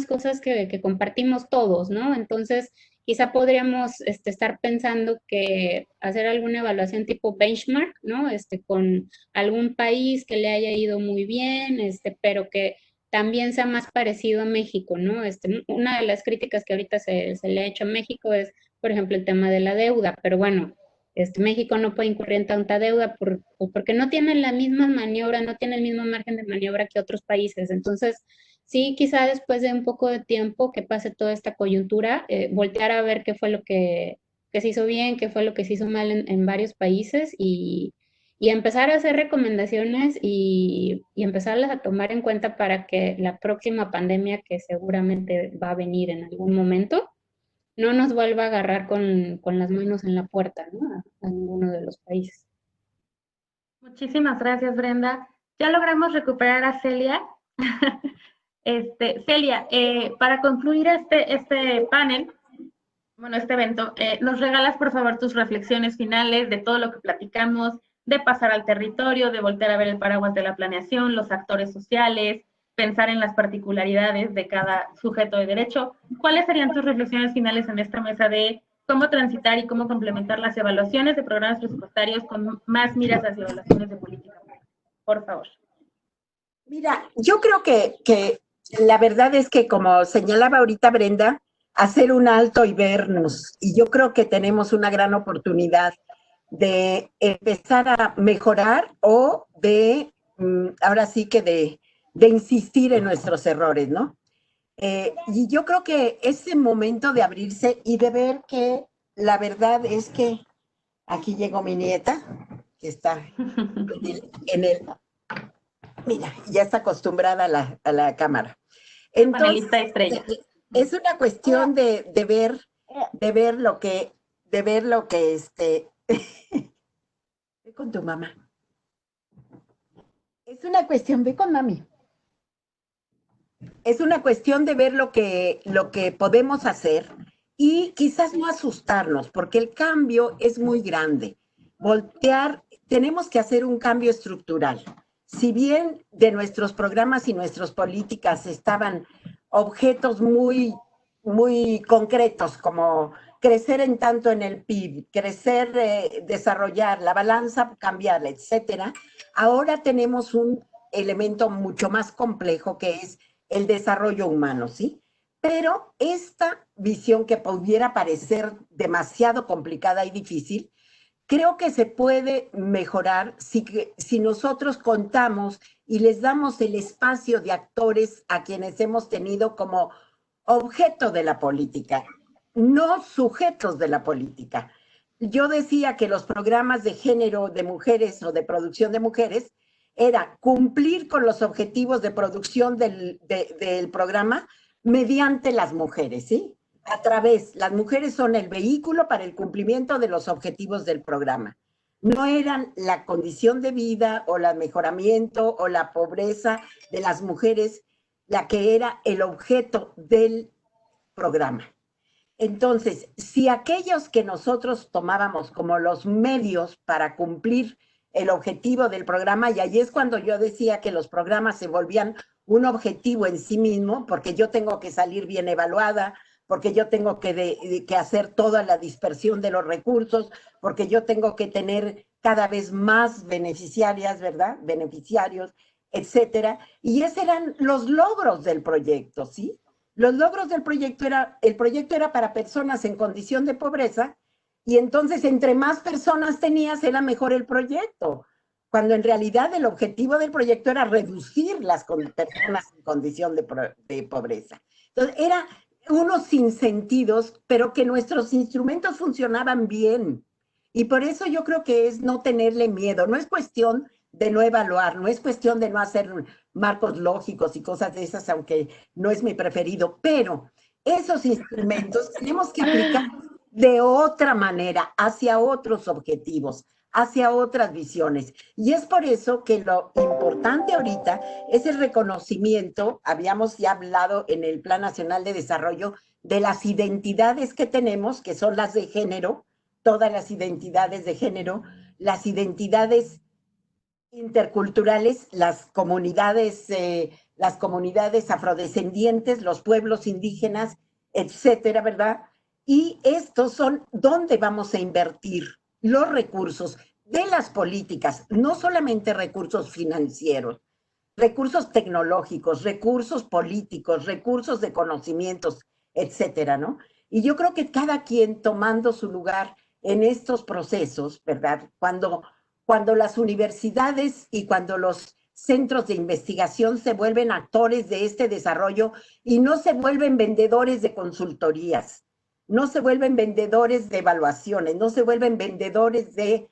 cosas que compartimos todos, ¿no? Entonces, quizá podríamos estar pensando que hacer alguna evaluación tipo benchmark, ¿no? Con algún país que le haya ido muy bien, pero que también sea más parecido a México, ¿no? Una de las críticas que ahorita se le ha hecho a México es, por ejemplo, el tema de la deuda, pero bueno, México no puede incurrir en tanta deuda porque no tiene la misma maniobra, no tiene el mismo margen de maniobra que otros países. Entonces, sí, quizá después de un poco de tiempo que pase toda esta coyuntura, voltear a ver qué fue lo que se hizo bien, qué fue lo que se hizo mal en varios países y empezar a hacer recomendaciones y empezarlas a tomar en cuenta para que la próxima pandemia que seguramente va a venir en algún momento no nos vuelva a agarrar con las manos en la puerta, ¿no? A ninguno de los países. Muchísimas gracias, Brenda. Ya logramos recuperar a Celia. Celia, para concluir este panel, bueno, este evento, ¿nos regalas, por favor, tus reflexiones finales de todo lo que platicamos, de pasar al territorio, de voltear a ver el paraguas de la planeación, los actores sociales, pensar en las particularidades de cada sujeto de derecho? ¿Cuáles serían tus reflexiones finales en esta mesa de cómo transitar y cómo complementar las evaluaciones de programas presupuestarios con más miras hacia evaluaciones de política pública? Por favor. Mira, yo creo que la verdad es que, como señalaba ahorita Brenda, hacer un alto y vernos. Y yo creo que tenemos una gran oportunidad de empezar a mejorar o de, ahora sí que de insistir en nuestros errores, ¿no? Y yo creo que ese momento de abrirse y de ver que la verdad es que aquí llegó mi nieta, que está Mira, ya está acostumbrada a la cámara. Entonces, panelista estrella. Es una cuestión de ver lo que, ve con tu mamá. Es una cuestión, ve con mami. Es una cuestión de ver lo que podemos hacer y quizás no asustarnos, porque el cambio es muy grande. Tenemos que hacer un cambio estructural. Si bien de nuestros programas y nuestras políticas estaban objetos muy, muy concretos, como crecer en tanto en el PIB, crecer, desarrollar la balanza, cambiarla, etcétera, ahora tenemos un elemento mucho más complejo que es el desarrollo humano, ¿sí? Pero esta visión que pudiera parecer demasiado complicada y difícil, creo que se puede mejorar si nosotros contamos y les damos el espacio de actores a quienes hemos tenido como objeto de la política, no sujetos de la política. Yo decía que los programas de género de mujeres o de producción de mujeres era cumplir con los objetivos de producción del programa mediante las mujeres, ¿sí? Las mujeres son el vehículo para el cumplimiento de los objetivos del programa. No eran la condición de vida o el mejoramiento o la pobreza de las mujeres la que era el objeto del programa. Entonces, si aquellos que nosotros tomábamos como los medios para cumplir el objetivo del programa, y ahí es cuando yo decía que los programas se volvían un objetivo en sí mismo, porque yo tengo que salir bien evaluada, porque yo tengo que hacer toda la dispersión de los recursos, porque yo tengo que tener cada vez más beneficiarias, ¿verdad? Beneficiarios, etcétera. Y esos eran los logros del proyecto, ¿sí? Los logros del proyecto el proyecto era para personas en condición de pobreza, y entonces entre más personas tenías era mejor el proyecto, cuando en realidad el objetivo del proyecto era reducir las personas en condición de pobreza. Entonces era unos sinsentidos, pero que nuestros instrumentos funcionaban bien. Y por eso yo creo que es no tenerle miedo. No es cuestión de no evaluar, no es cuestión de no hacer marcos lógicos y cosas de esas, aunque no es mi preferido, pero esos instrumentos tenemos que aplicar de otra manera, hacia otros objetivos, hacia otras visiones. Y es por eso que lo importante ahorita es el reconocimiento, habíamos ya hablado en el Plan Nacional de Desarrollo, de las identidades que tenemos, que son las de género, todas las identidades de género, las identidades interculturales, las comunidades afrodescendientes, los pueblos indígenas, etcétera, ¿verdad? Y estos son donde vamos a invertir los recursos de las políticas, no solamente recursos financieros, recursos tecnológicos, recursos políticos, recursos de conocimientos, etcétera, ¿no? Y yo creo que cada quien tomando su lugar en estos procesos, ¿verdad? Cuando las universidades y cuando los centros de investigación se vuelven actores de este desarrollo y no se vuelven vendedores de consultorías, no se vuelven vendedores de evaluaciones, no se vuelven vendedores de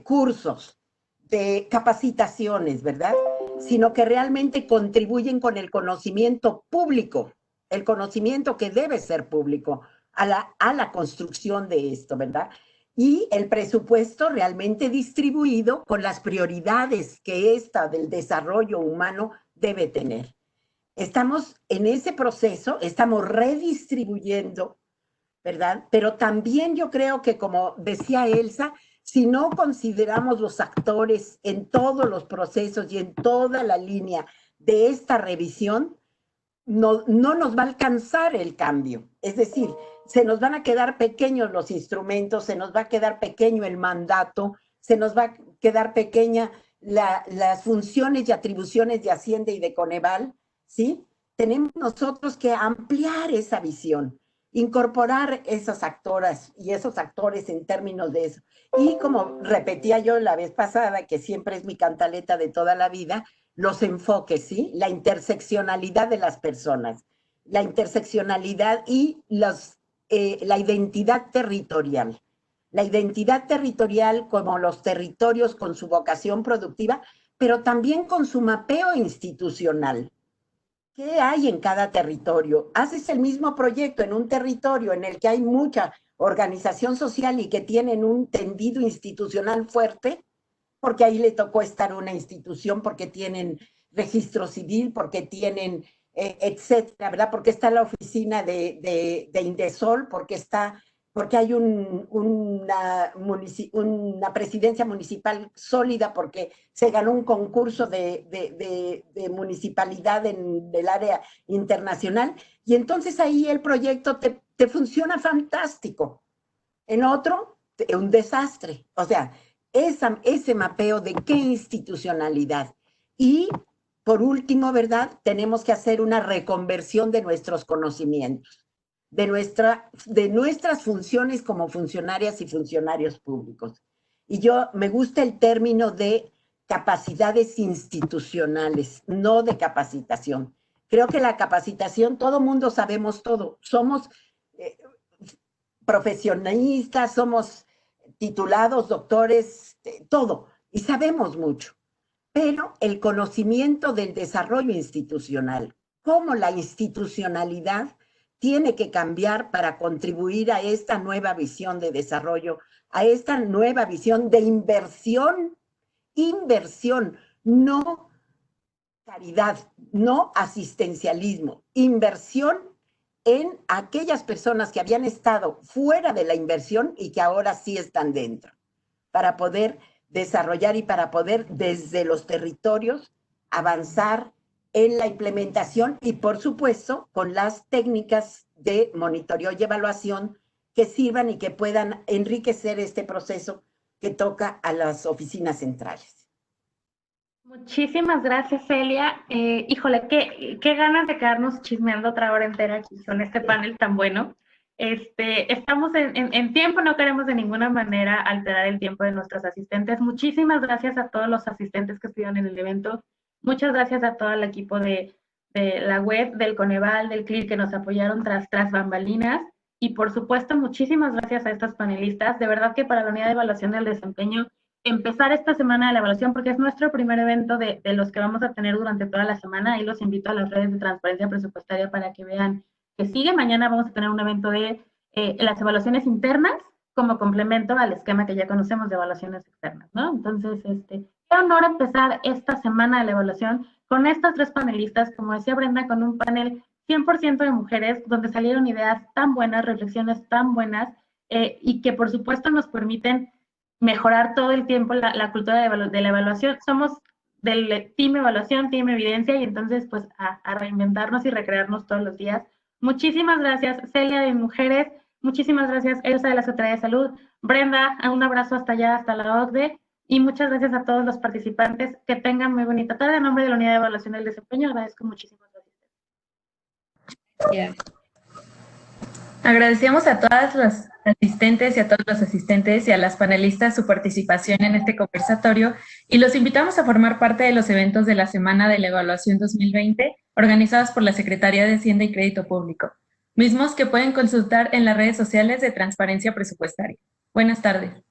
cursos, de capacitaciones, ¿verdad? Sino que realmente contribuyen con el conocimiento público, el conocimiento que debe ser público a la construcción de esto, ¿verdad? Y el presupuesto realmente distribuido con las prioridades que del desarrollo humano debe tener. Estamos en ese proceso, estamos redistribuyendo, ¿verdad? Pero también yo creo que, como decía Elsa, si no consideramos los actores en todos los procesos y en toda la línea de esta revisión, no nos va a alcanzar el cambio. Es decir, se nos van a quedar pequeños los instrumentos, se nos va a quedar pequeño el mandato, se nos va a quedar pequeña las funciones y atribuciones de Hacienda y de Coneval, ¿sí? Tenemos nosotros que ampliar esa visión, incorporar esas actoras y esos actores en términos de eso. Y como repetía yo la vez pasada, que siempre es mi cantaleta de toda la vida, los enfoques, ¿sí? La interseccionalidad de las personas, la interseccionalidad y la identidad territorial. la identidad territorial como los territorios con su vocación productiva, pero también con su mapeo institucional. ¿Qué hay en cada territorio? Haces el mismo proyecto en un territorio en el que hay mucha organización social y que tienen un tendido institucional fuerte, porque ahí le tocó estar una institución, porque tienen registro civil, porque tienen, etcétera, ¿verdad? Porque está la oficina de Indesol, porque hay una presidencia municipal sólida, porque se ganó un concurso de municipalidad en el área internacional, y entonces ahí el proyecto te funciona fantástico. En otro, un desastre. O sea, ese mapeo de qué institucionalidad. Y, por último, ¿verdad? Tenemos que hacer una reconversión de nuestros conocimientos, de nuestras funciones como funcionarias y funcionarios públicos. Y me gusta el término de capacidades institucionales, no de capacitación. Creo que la capacitación, todo mundo sabemos todo, somos profesionistas, somos titulados, doctores, todo, y sabemos mucho. Pero el conocimiento del desarrollo institucional, cómo la institucionalidad tiene que cambiar para contribuir a esta nueva visión de desarrollo, a esta nueva visión de inversión, no caridad, no asistencialismo, inversión en aquellas personas que habían estado fuera de la inversión y que ahora sí están dentro, para poder desarrollar y para poder desde los territorios avanzar en la implementación y, por supuesto, con las técnicas de monitoreo y evaluación que sirvan y que puedan enriquecer este proceso que toca a las oficinas centrales. Muchísimas gracias, Celia. Híjole, qué ganas de quedarnos chismeando otra hora entera aquí con este panel tan bueno. Estamos en tiempo, no queremos de ninguna manera alterar el tiempo de nuestros asistentes. Muchísimas gracias a todos los asistentes que estuvieron en el evento. Muchas gracias a todo el equipo de la web, del Coneval, del CLIR, que nos apoyaron tras bambalinas. Y por supuesto, muchísimas gracias a estos panelistas. De verdad que para la unidad de evaluación del desempeño, empezar esta semana de la evaluación, porque es nuestro primer evento de los que vamos a tener durante toda la semana. Ahí los invito a las redes de transparencia presupuestaria para que vean que sigue. Mañana vamos a tener un evento de las evaluaciones internas como complemento al esquema que ya conocemos de evaluaciones externas, ¿no? Entonces, qué honor empezar esta semana de la evaluación con estas tres panelistas, como decía Brenda, con un panel 100% de mujeres, donde salieron ideas tan buenas, reflexiones tan buenas, y que por supuesto nos permiten mejorar todo el tiempo la cultura de la evaluación. Somos del team evaluación, team evidencia, y entonces pues a reinventarnos y recrearnos todos los días. Muchísimas gracias, Celia de Mujeres, muchísimas gracias, Elsa de la Secretaría de Salud, Brenda, un abrazo hasta allá, hasta la OCDE, y muchas gracias a todos los participantes. Que tengan muy bonita tarde. En nombre de la Unidad de Evaluación del Desempeño, agradezco muchísimas gracias. Yeah. Agradecemos a todas las asistentes y a todos los asistentes y a las panelistas su participación en este conversatorio y los invitamos a formar parte de los eventos de la Semana de la Evaluación 2020 organizados por la Secretaría de Hacienda y Crédito Público, mismos que pueden consultar en las redes sociales de Transparencia Presupuestaria. Buenas tardes.